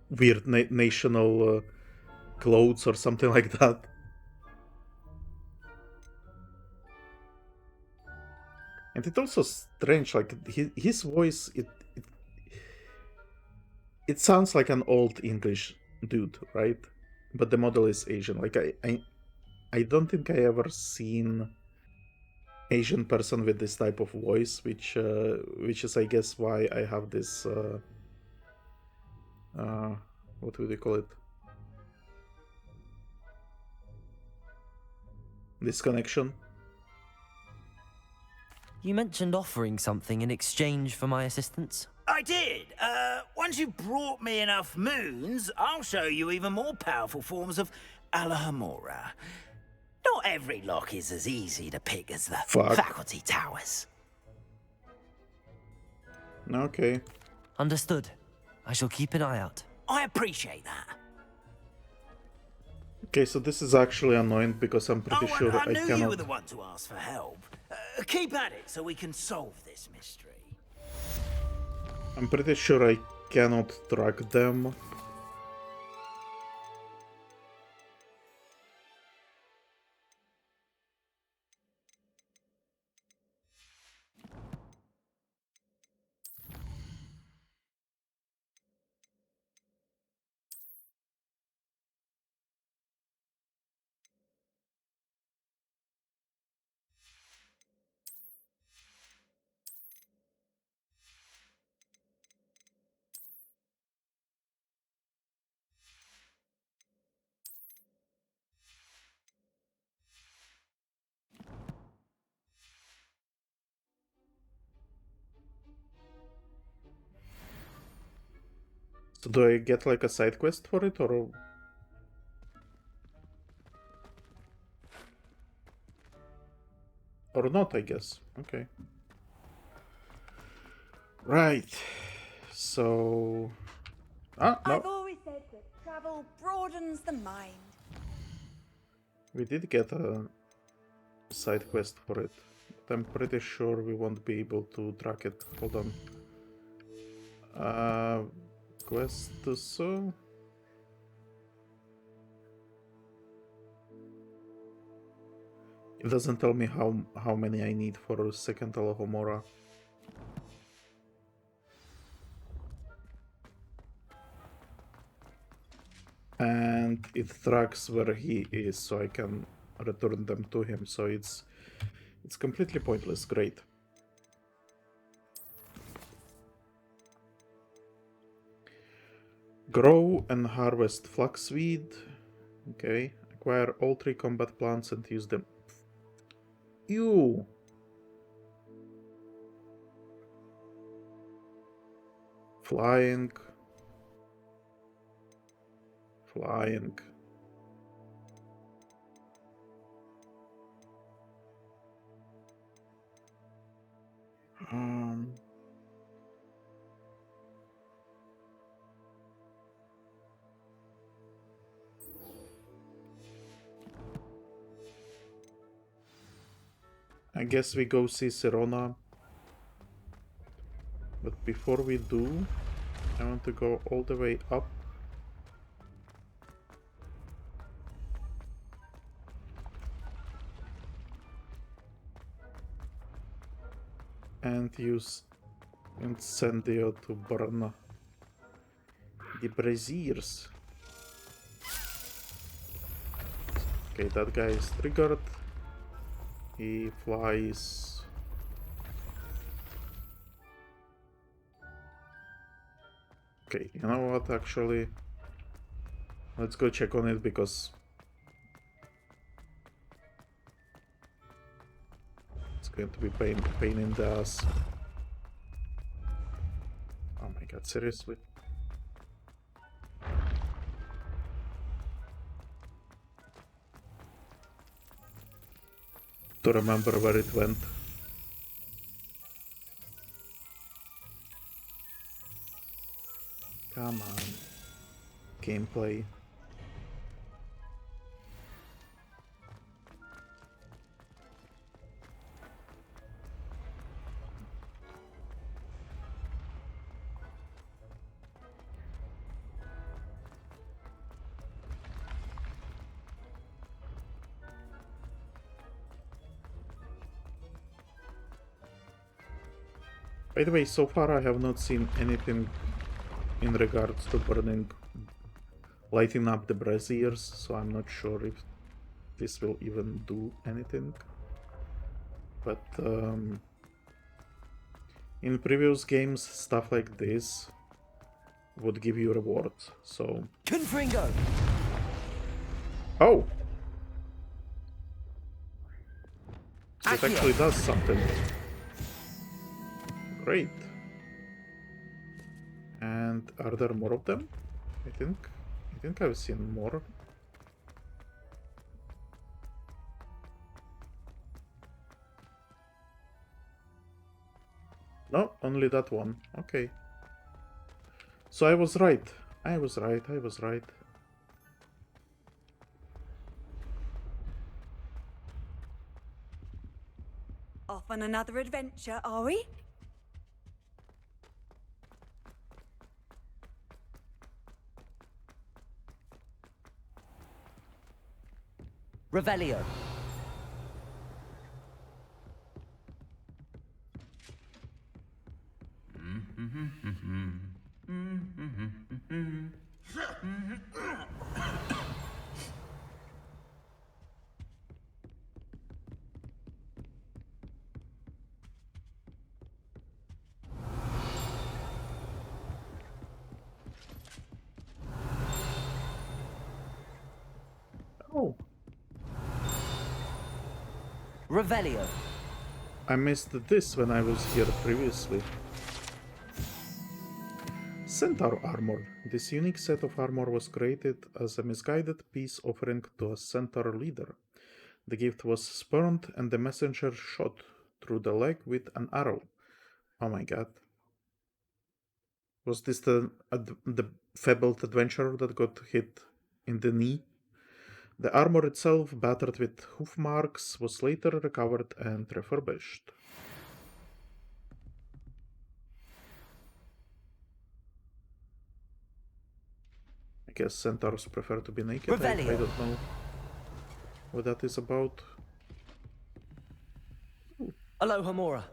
weird national clothes or something like that. And it's also strange, like his voice, it sounds like an old English dude, right? But the model is Asian. Like I don't think I ever seen Asian person with this type of voice, which is I guess why I have this what would you call it? This connection. You mentioned offering something in exchange for my assistance. I did. Once you brought me enough moons, I'll show you even more powerful forms of Alohomora. Not every lock is as easy to pick as the faculty towers. Okay. Understood. I shall keep an eye out. I appreciate that. Okay, so this is actually annoying because I'm pretty sure I knew cannot. you were the one to ask for help. Keep at it so we can solve this mystery. I'm pretty sure I cannot track them. So do I get like a side quest for it, or not, I guess. Okay. Right. So no. I've always said that travel broadens the mind. We did get a side quest for it, but I'm pretty sure we won't be able to track it. Hold on. Quest so. It doesn't tell me how many I need for a second Alohomora. And it tracks where he is, so I can return them to him. So it's completely pointless. Great. Grow and harvest flaxweed. Okay. Acquire all 3 combat plants and use them. Ew. Flying. I guess we go see Sirona. But before we do, I want to go all the way up. And use Incendio to burn the braziers. Okay, that guy is triggered. He flies. Okay, you know what, actually? Let's go check on it, because it's going to be pain in the ass. Oh my god, seriously? To remember where it went. Come on. Gameplay. By the way, so far I have not seen anything in regards to lighting up the braziers, so I'm not sure if this will even do anything. But in previous games, stuff like this would give you rewards, so... Confringo! Oh! So it actually does something. Great. And are there more of them? I think I've seen more. No, only that one. Okay. So I was right. I was right. Off on another adventure, are we? Revelio. Oh, Revelio. I missed this when I was here previously. Centaur armor. This unique set of armor was created as a misguided peace offering to a centaur leader. The gift was spurned and the messenger shot through the leg with an arrow. Oh my god. Was this the fabled adventurer that got hit in the knee? The armor itself, battered with hoof marks, was later recovered and refurbished. I guess centaurs prefer to be naked. I don't know what that is about. Alohomora.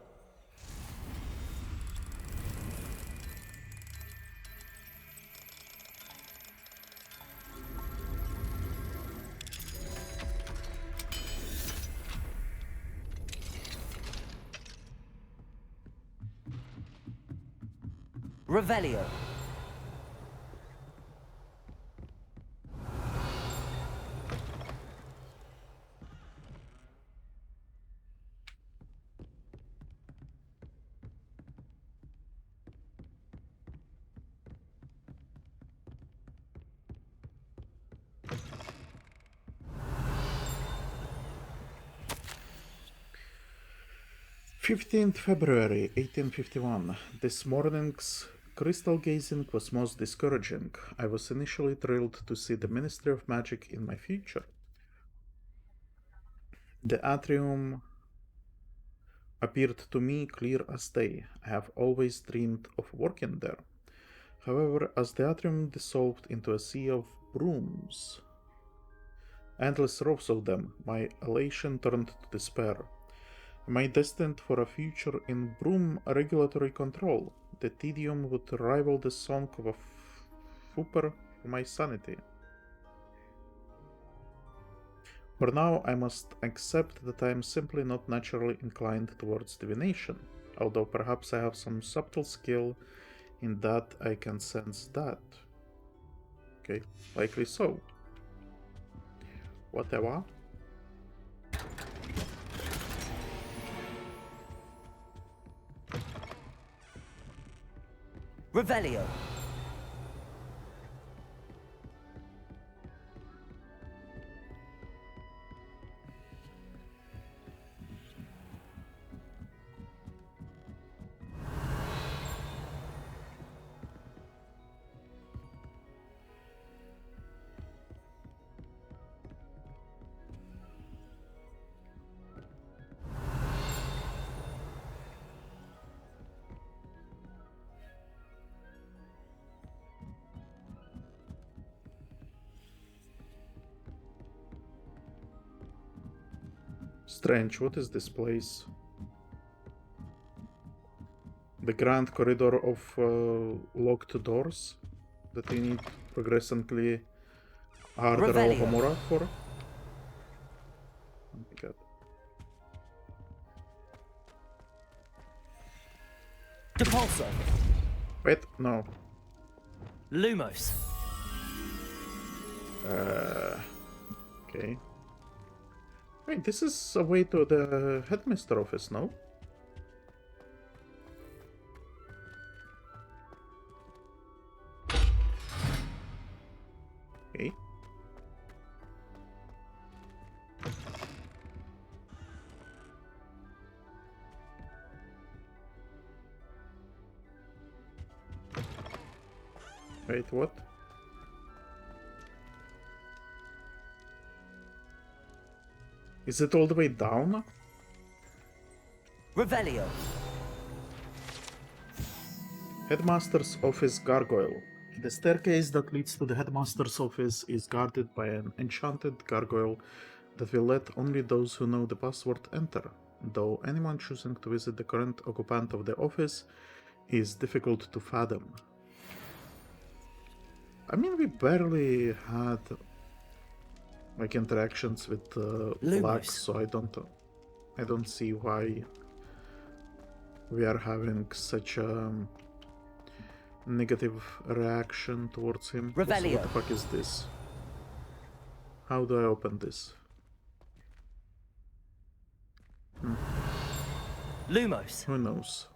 Revelio. February 1851. This morning's crystal gazing was most discouraging. I was initially thrilled to see the Ministry of Magic in my future. The atrium appeared to me clear as day. I have always dreamed of working there. However, as the atrium dissolved into a sea of brooms, endless rows of them, my elation turned to despair. Am I destined for a future in broom regulatory control? The tedium would rival the song of a fooper for my sanity. For now, I must accept that I am simply not naturally inclined towards divination, although perhaps I have some subtle skill in that I can sense that. Okay, likely so. Whatever. Revelio. Strange, what is this place? The grand corridor of locked doors that we need progressively harder Alohomora for? Oh my god. Depulso. Wait, no. Lumos. Okay. Wait, this is a way to the headmaster office, no? Okay. Wait, what? Is it all the way down? Revelio. Headmaster's office gargoyle. The staircase that leads to the headmaster's office is guarded by an enchanted gargoyle that will let only those who know the password enter, though anyone choosing to visit the current occupant of the office is difficult to fathom. I mean, we barely had like interactions with Black, so I don't see why we are having such a negative reaction towards him. Also, what the fuck is this? How do I open this? Lumos. Who knows?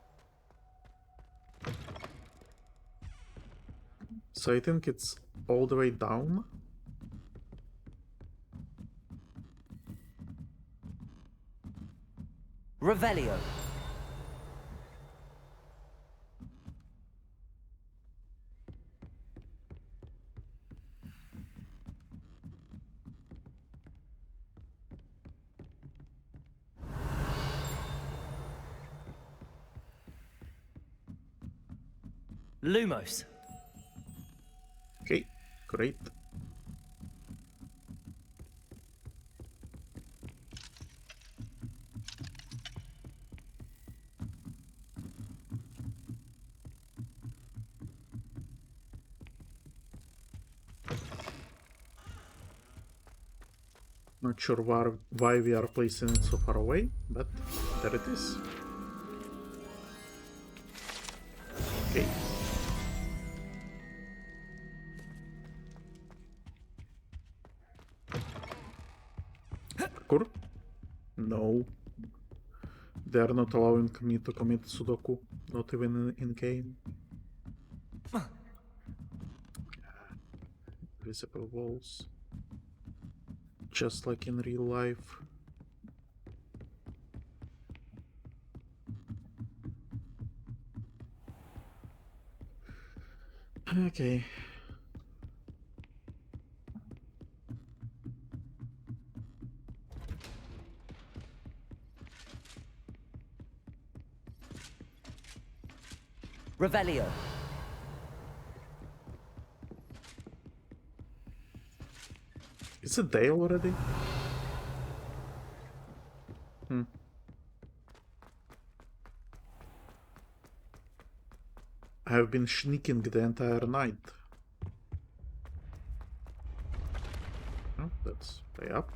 So I think it's all the way down. Revelio. Lumos. Okay, great. Not sure why we are placing it so far away, but there it is. Okay. Parkour? No. They are not allowing me to commit Sudoku, not even in game. Visible walls. Just like in real life. Okay. Revelio. Is it day already? I have been sneaking the entire night. Oh, that's way up.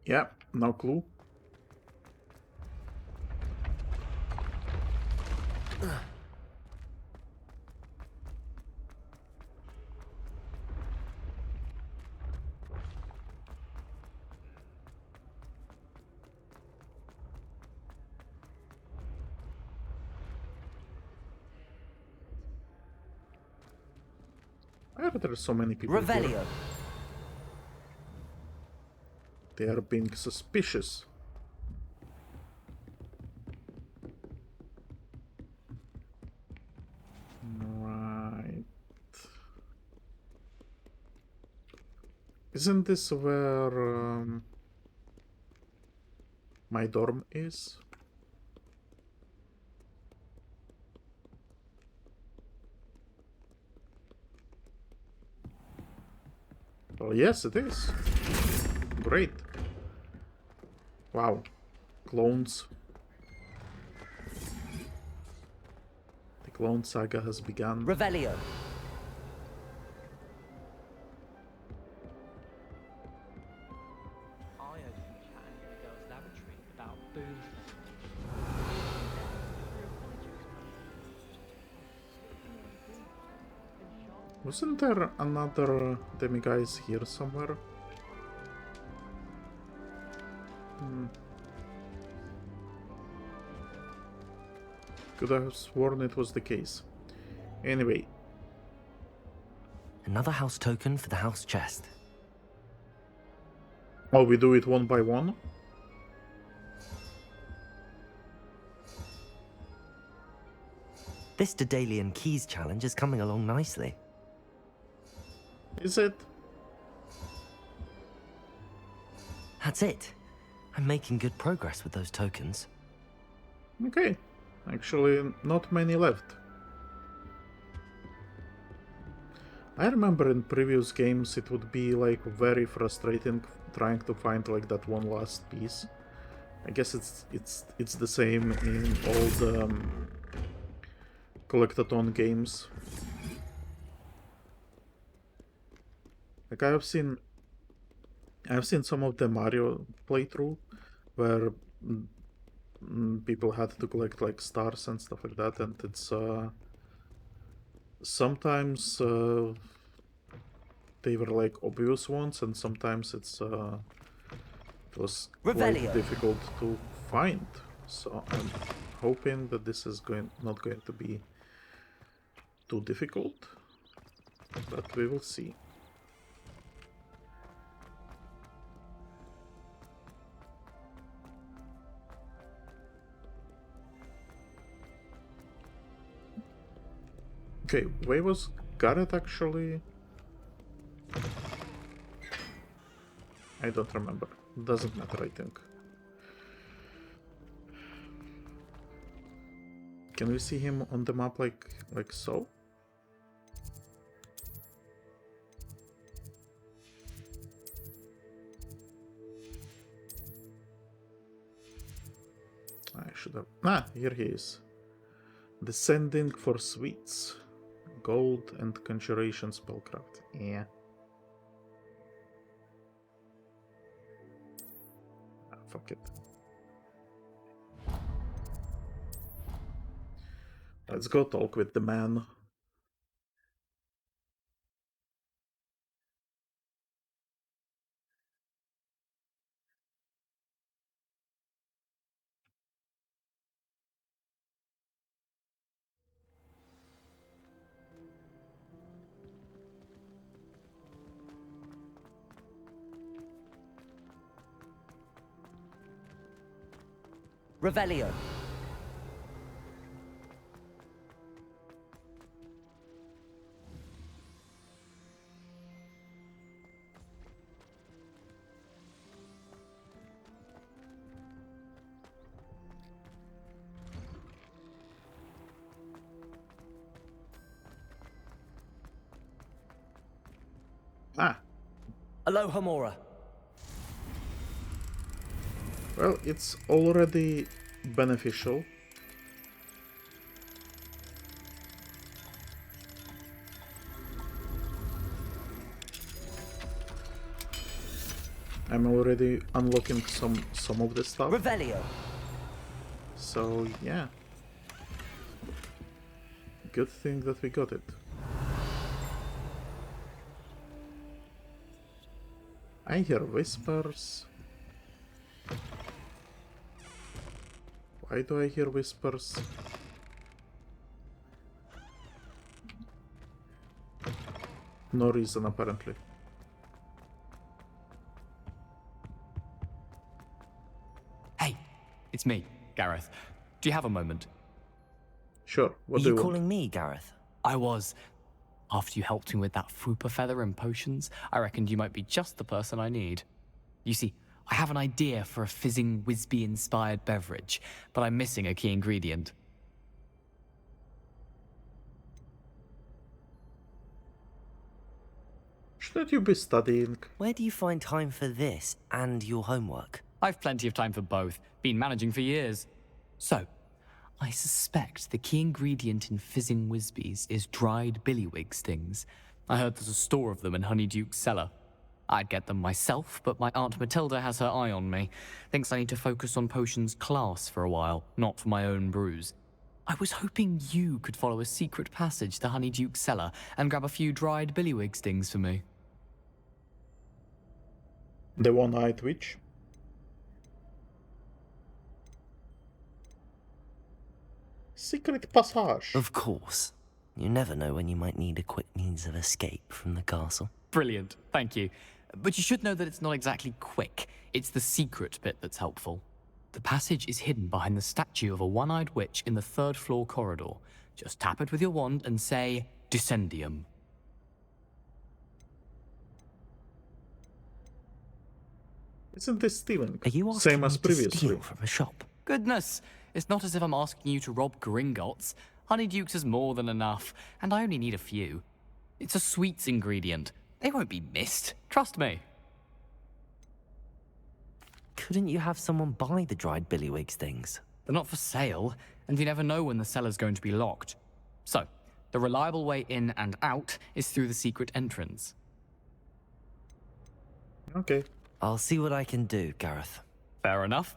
Yeah, no clue. Why are there so many people Revelio. here? They are being suspicious. Right. Isn't this where my dorm is? Well, yes, it is. Great. Wow. Clones. The clone saga has begun. Revelio. Wasn't there another Demiguise here somewhere? Could have sworn it was the case. Anyway. Another house token for the house chest. Oh, we do it one by one? This Daedalian Keys challenge is coming along nicely. Is it? That's it. I'm making good progress with those tokens. Okay. Actually, not many left. I remember in previous games it would be like very frustrating trying to find like that one last piece. I guess it's the same in all the collectathon games. Like I've seen some of the Mario playthrough where people had to collect like stars and stuff like that, and it's sometimes they were like obvious ones, and sometimes it was quite difficult to find. So I'm hoping that this is not going to be too difficult, but we will see. Okay, where was Garreth actually? I don't remember. Doesn't matter, I think. Can we see him on the map like so? I should have... Ah, here he is. Descending for sweets. Gold and conjuration spellcraft. Yeah. Ah, fuck it. Let's go talk with the man. Revelio. Ah. Alohomora. Well, it's already beneficial. I'm already unlocking some of the stuff. Revelio. So yeah. Good thing that we got it. I hear whispers. Why do I hear whispers? No reason, apparently. Hey, it's me, Garreth. Do you have a moment? Sure. What Are do you you calling want? me, Garreth? I was. After you helped me with that Fupa feather and potions, I reckoned you might be just the person I need. You see, I have an idea for a fizzing Wisby-inspired beverage, but I'm missing a key ingredient. Shouldn't you be studying? Where do you find time for this and your homework? I've plenty of time for both. Been managing for years. So, I suspect the key ingredient in fizzing Wisbies is dried Billywig stings. I heard there's a store of them in Honeydukes' Cellar. I'd get them myself, but my Aunt Matilda has her eye on me. Thinks I need to focus on potions class for a while, not for my own brews. I was hoping you could follow a secret passage to Honeydukes' Cellar and grab a few dried Billywig stings for me. The one-eyed witch? Secret passage. Of course. You never know when you might need a quick means of escape from the castle. Brilliant, thank you. But you should know that it's not exactly quick. It's the secret bit that's helpful. The passage is hidden behind the statue of a one-eyed witch in the third-floor corridor. Just tap it with your wand and say, Descendium. Isn't this stealing? Are you asking Same as me to previously? steal from a shop? Goodness, it's not as if I'm asking you to rob Gringotts. Honeydukes is more than enough, and I only need a few. It's a sweets ingredient. They won't be missed. Trust me. Couldn't you have someone buy the dried Billywig's things? They're not for sale, and you never know when the cellar's going to be locked. So, the reliable way in and out is through the secret entrance. Okay. I'll see what I can do, Garreth. Fair enough.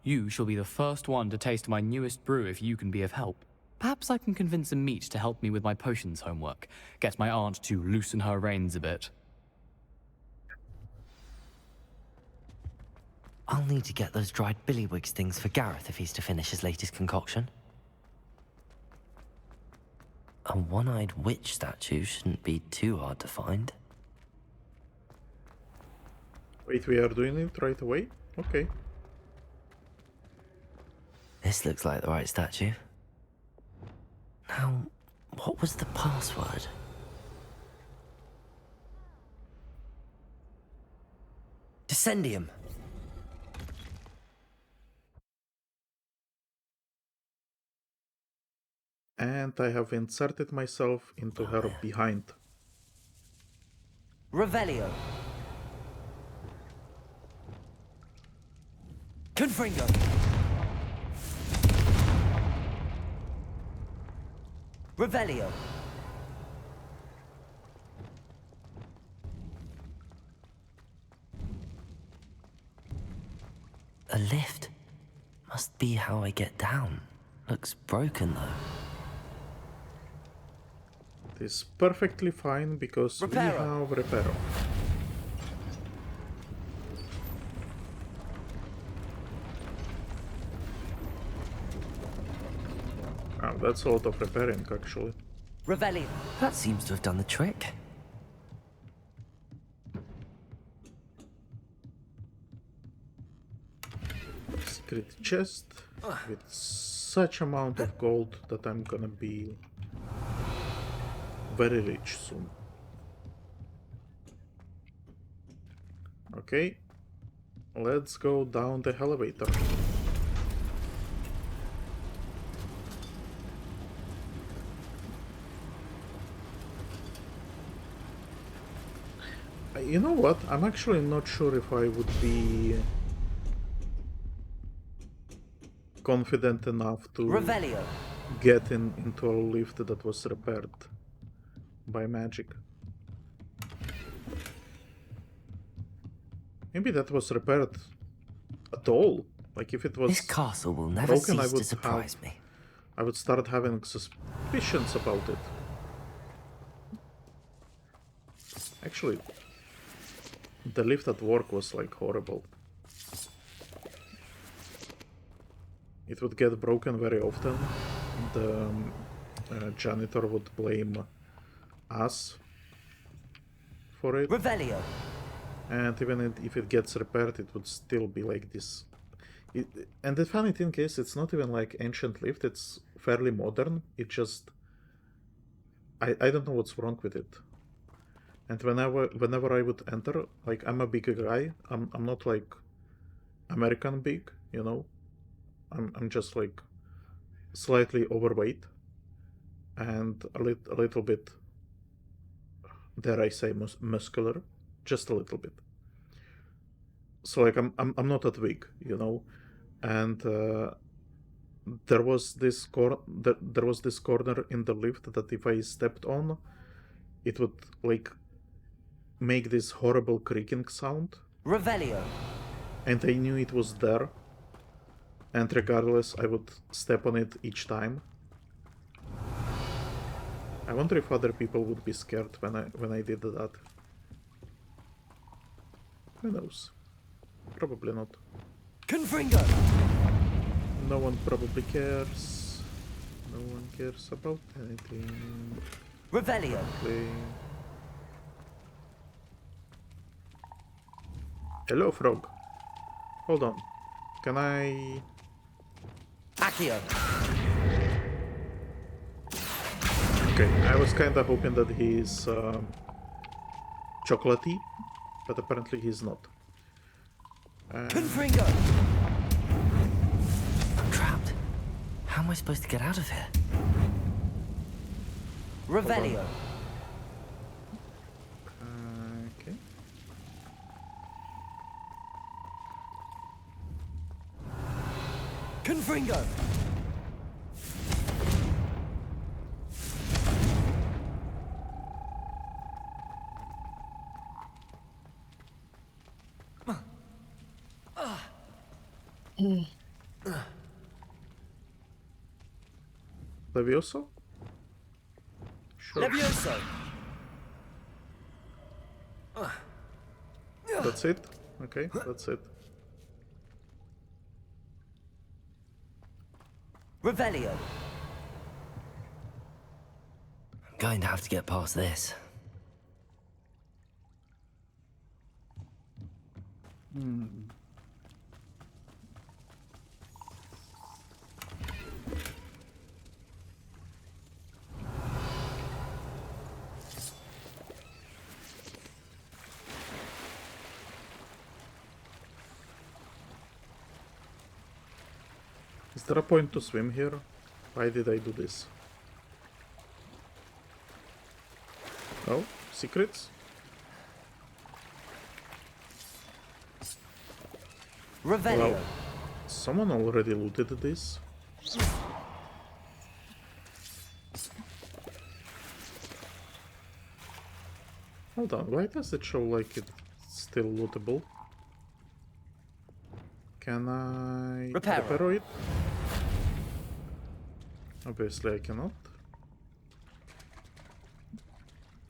You shall be the first one to taste my newest brew if you can be of help. Perhaps I can convince a meat to help me with my potions homework. Get my aunt to loosen her reins a bit. I'll need to get those dried Billywig's things for Garreth if he's to finish his latest concoction. A one-eyed witch statue shouldn't be too hard to find. Wait, we are doing it right away? Okay. This looks like the right statue. Now, what was the password? Descendium. And I have inserted myself into her behind. Revelio. Confringo. Revelio. A lift. Must be how I get down. Looks broken though. It is perfectly fine because we have Reparo. Oh, that's a lot of repairing, actually. Revelio. That seems to have done the trick. Secret chest with such amount of gold that I'm gonna be very rich soon. Okay, let's go down the elevator. You know what? I'm actually not sure if I would be confident enough to Revelio. get into a lift that was repaired by magic. Maybe that was repaired at all. Like if it was This castle will never broken, cease to surprise me. I would start having suspicions about it. Actually, the lift at work was like horrible. It would get broken very often. The janitor would blame us for it. Revelio. And even if it gets repaired, it would still be like this. And the funny thing is, it's not even like ancient lift, it's fairly modern. It just... I don't know what's wrong with it. And whenever I would enter, like, I'm a big guy. I'm not like American big, you know. I'm just like slightly overweight and a little bit, dare I say, muscular, just a little bit. So like I'm not that big, you know. And there was this corner in the lift that if I stepped on, it would like make this horrible creaking sound. Revelio. And I knew it was there. And regardless, I would step on it each time. I wonder if other people would be scared when I did that. Who knows? Probably not. Confringo. No one probably cares. No one cares about anything. Revelio. Hello, frog. Hold on. Can I... Accio. Okay, I was kinda hoping that he's chocolatey, but apparently he's not. Confringo! I'm trapped. How am I supposed to get out of here? Revelio. Okay. Confringo! Levioso? Sure. Levioso! That's it? Okay, that's it. Revelio. I'm going to have to get past this. Is there a point to swim here? Why did I do this? Oh, secrets? Revelio. Well, someone already looted this. Hold on, why does it show like it's still lootable? Can I repair it? Obviously I cannot.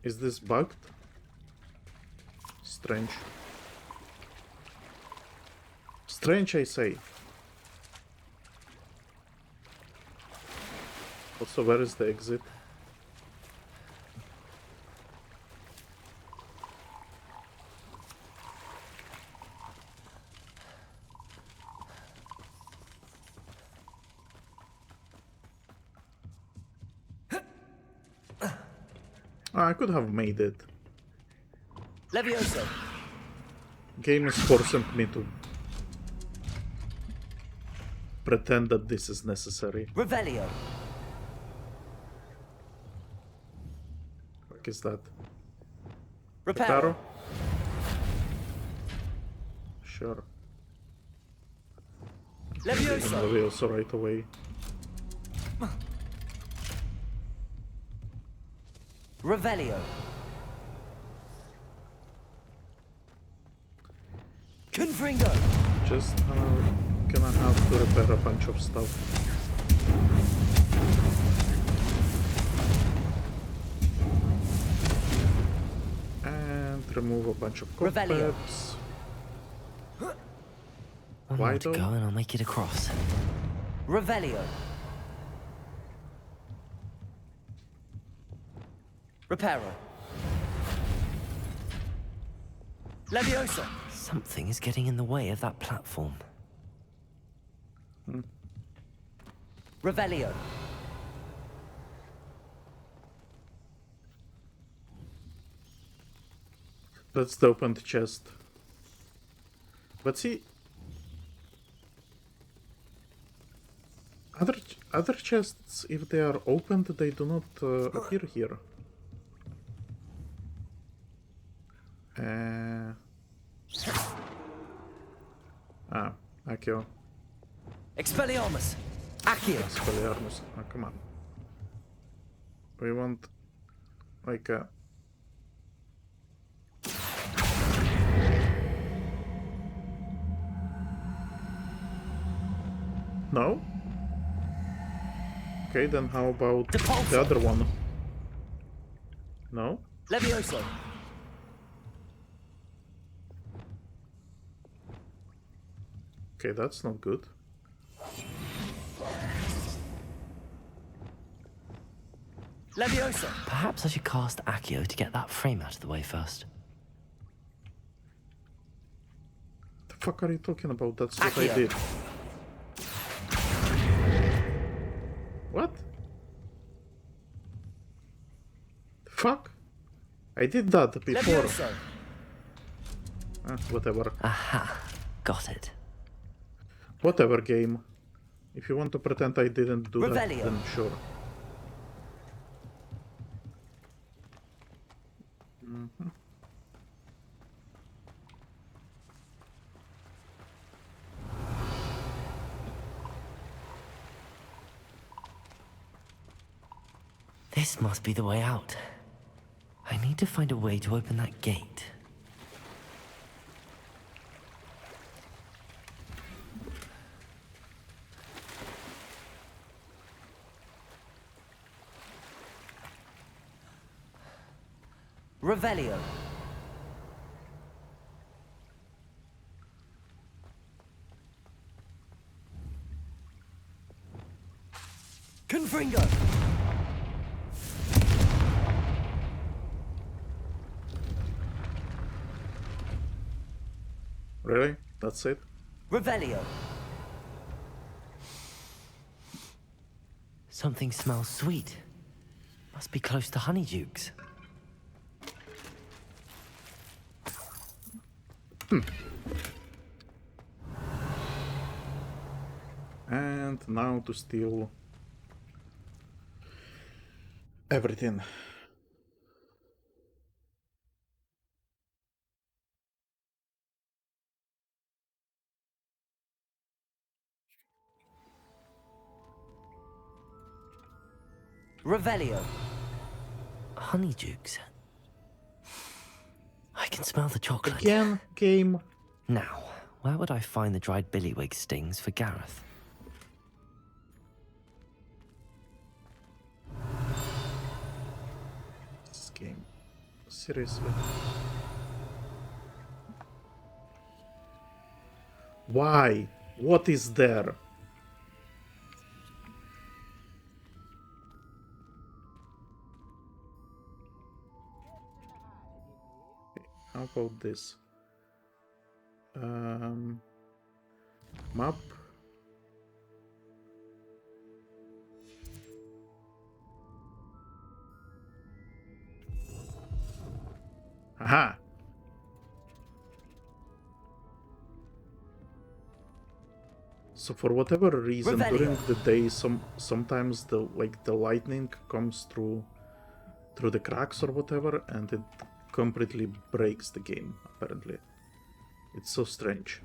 Is this bugged? Strange. Strange, I say. Also, where is the exit? I could have made it. Levioso. Game is forcing me to pretend that this is necessary. Revelio. What is that? Reparo. Sure. Levioso. Levioso right away. Revelio. Confringo. Just gonna have to repair a bunch of stuff. And remove a bunch of cobwebs. Why to go and I'll make it across. Revelio. Reparo. Leviosa. Something is getting in the way of that platform. Revelio. Let's open the chest. But see, other chests, if they are opened, they do not appear here. Accio. Expelliarmus. Accio. Expelliarmus. Oh, come on. We want like a. No? Okay, then how about the other one? No? Levioso. Okay, that's not good. Leviosa. Perhaps I should cast Accio to get that frame out of the way first. The fuck are you talking about? That's what I did. What? I did that before. Levioso. Whatever. Aha. Got it. Whatever, game. If you want to pretend I didn't do that, Revelio. then sure. Mm-hmm. This must be the way out. I need to find a way to open that gate. Revelio. Confringo. Really? That's it? Revelio. Something smells sweet. Must be close to Honeydukes. And now to steal everything. Revelio. Honeydukes. I can smell the chocolate. Again, game. Now, where would I find the dried Billywig stings for Garreth? This game. Seriously. Why? What is there? How about this? Map. Aha! So for whatever reason, Revelio. during the day, sometimes the lightning comes through the cracks or whatever, and it completely breaks the game. Apparently, it's so strange.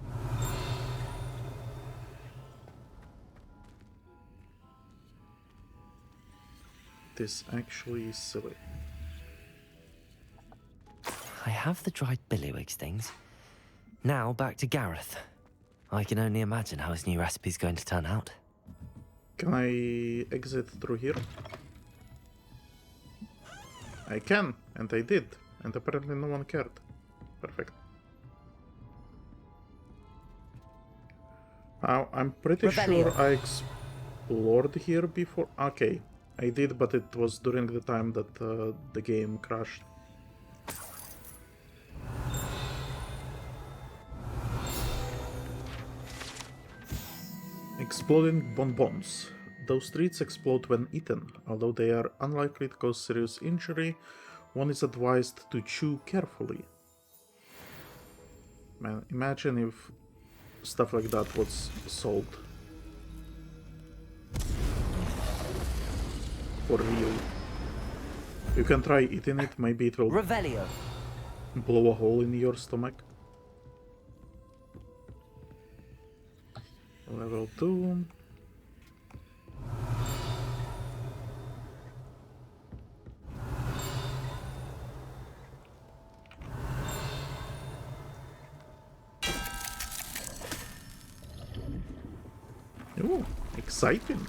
This actually is silly. I have the dried Billywig stings. Now back to Garreth. I can only imagine how his new recipe's going to turn out. Can I exit through here? I can, and I did, and apparently no one cared. Perfect. Now, I'm pretty Revelio. sure I explored here before. Okay, I did, but it was during the time that the game crashed. Exploding bonbons. Those treats explode when eaten. Although they are unlikely to cause serious injury, one is advised to chew carefully. Man, imagine if stuff like that was sold. For real. You can try eating it, maybe it will Revelio. blow a hole in your stomach. Level 2. Ooh, exciting.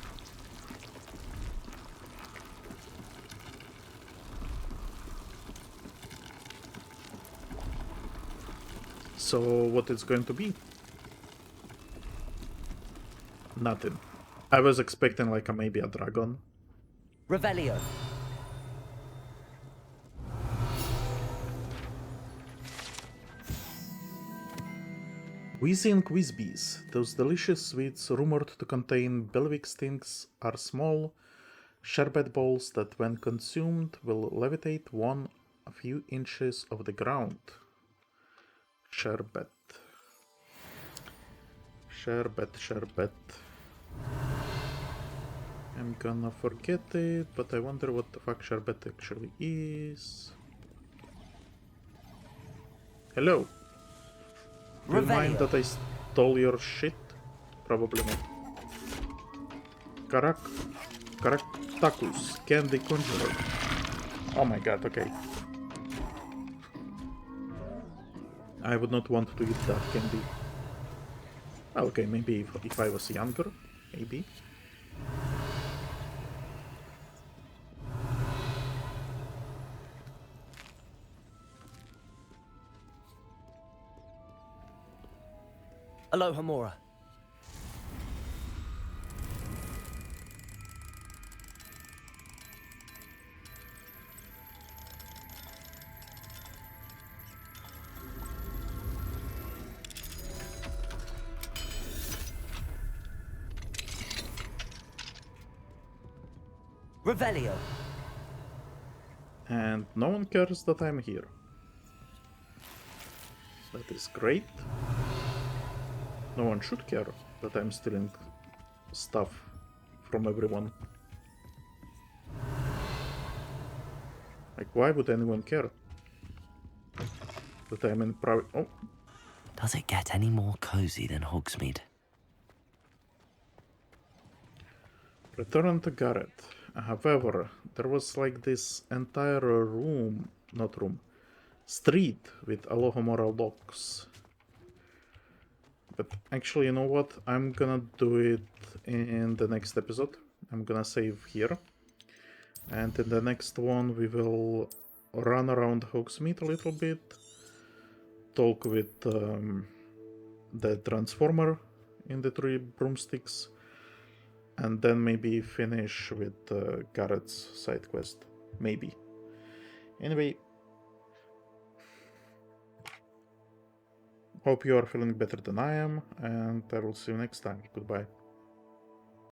So what it's going to be? Nothing. I was expecting like maybe a dragon. Revelio. Whizzing Whizbees. Those delicious sweets rumored to contain Billywig stings are small sherbet balls that when consumed will levitate one few inches of the ground. Sherbet. Sherbet, sherbet. I'm gonna forget it, but I wonder what the fuck sherbet actually is. Hello. Do you mind that I stole your shit? Probably not. Caractacus, candy conjurer. Oh my god, okay. I would not want to eat that candy. Okay, maybe if I was younger, maybe. Alohomora. Revelio. And no one cares that I'm here. That is great. No one should care that I'm stealing stuff from everyone. Like, why would anyone care that I'm in private? Oh. Does it get any more cozy than Hogsmeade? Return to Garreth. However, there was like this entire room, not room, street with Alohomora locks. But actually, you know what? I'm gonna do it in the next episode. I'm gonna save here. And in the next one, we will run around Hogsmeade a little bit. Talk with the Transformer in the 3 broomsticks. And then maybe finish with Garrett's side quest. Maybe. Anyway. Hope you are feeling better than I am, and I will see you next time. Goodbye.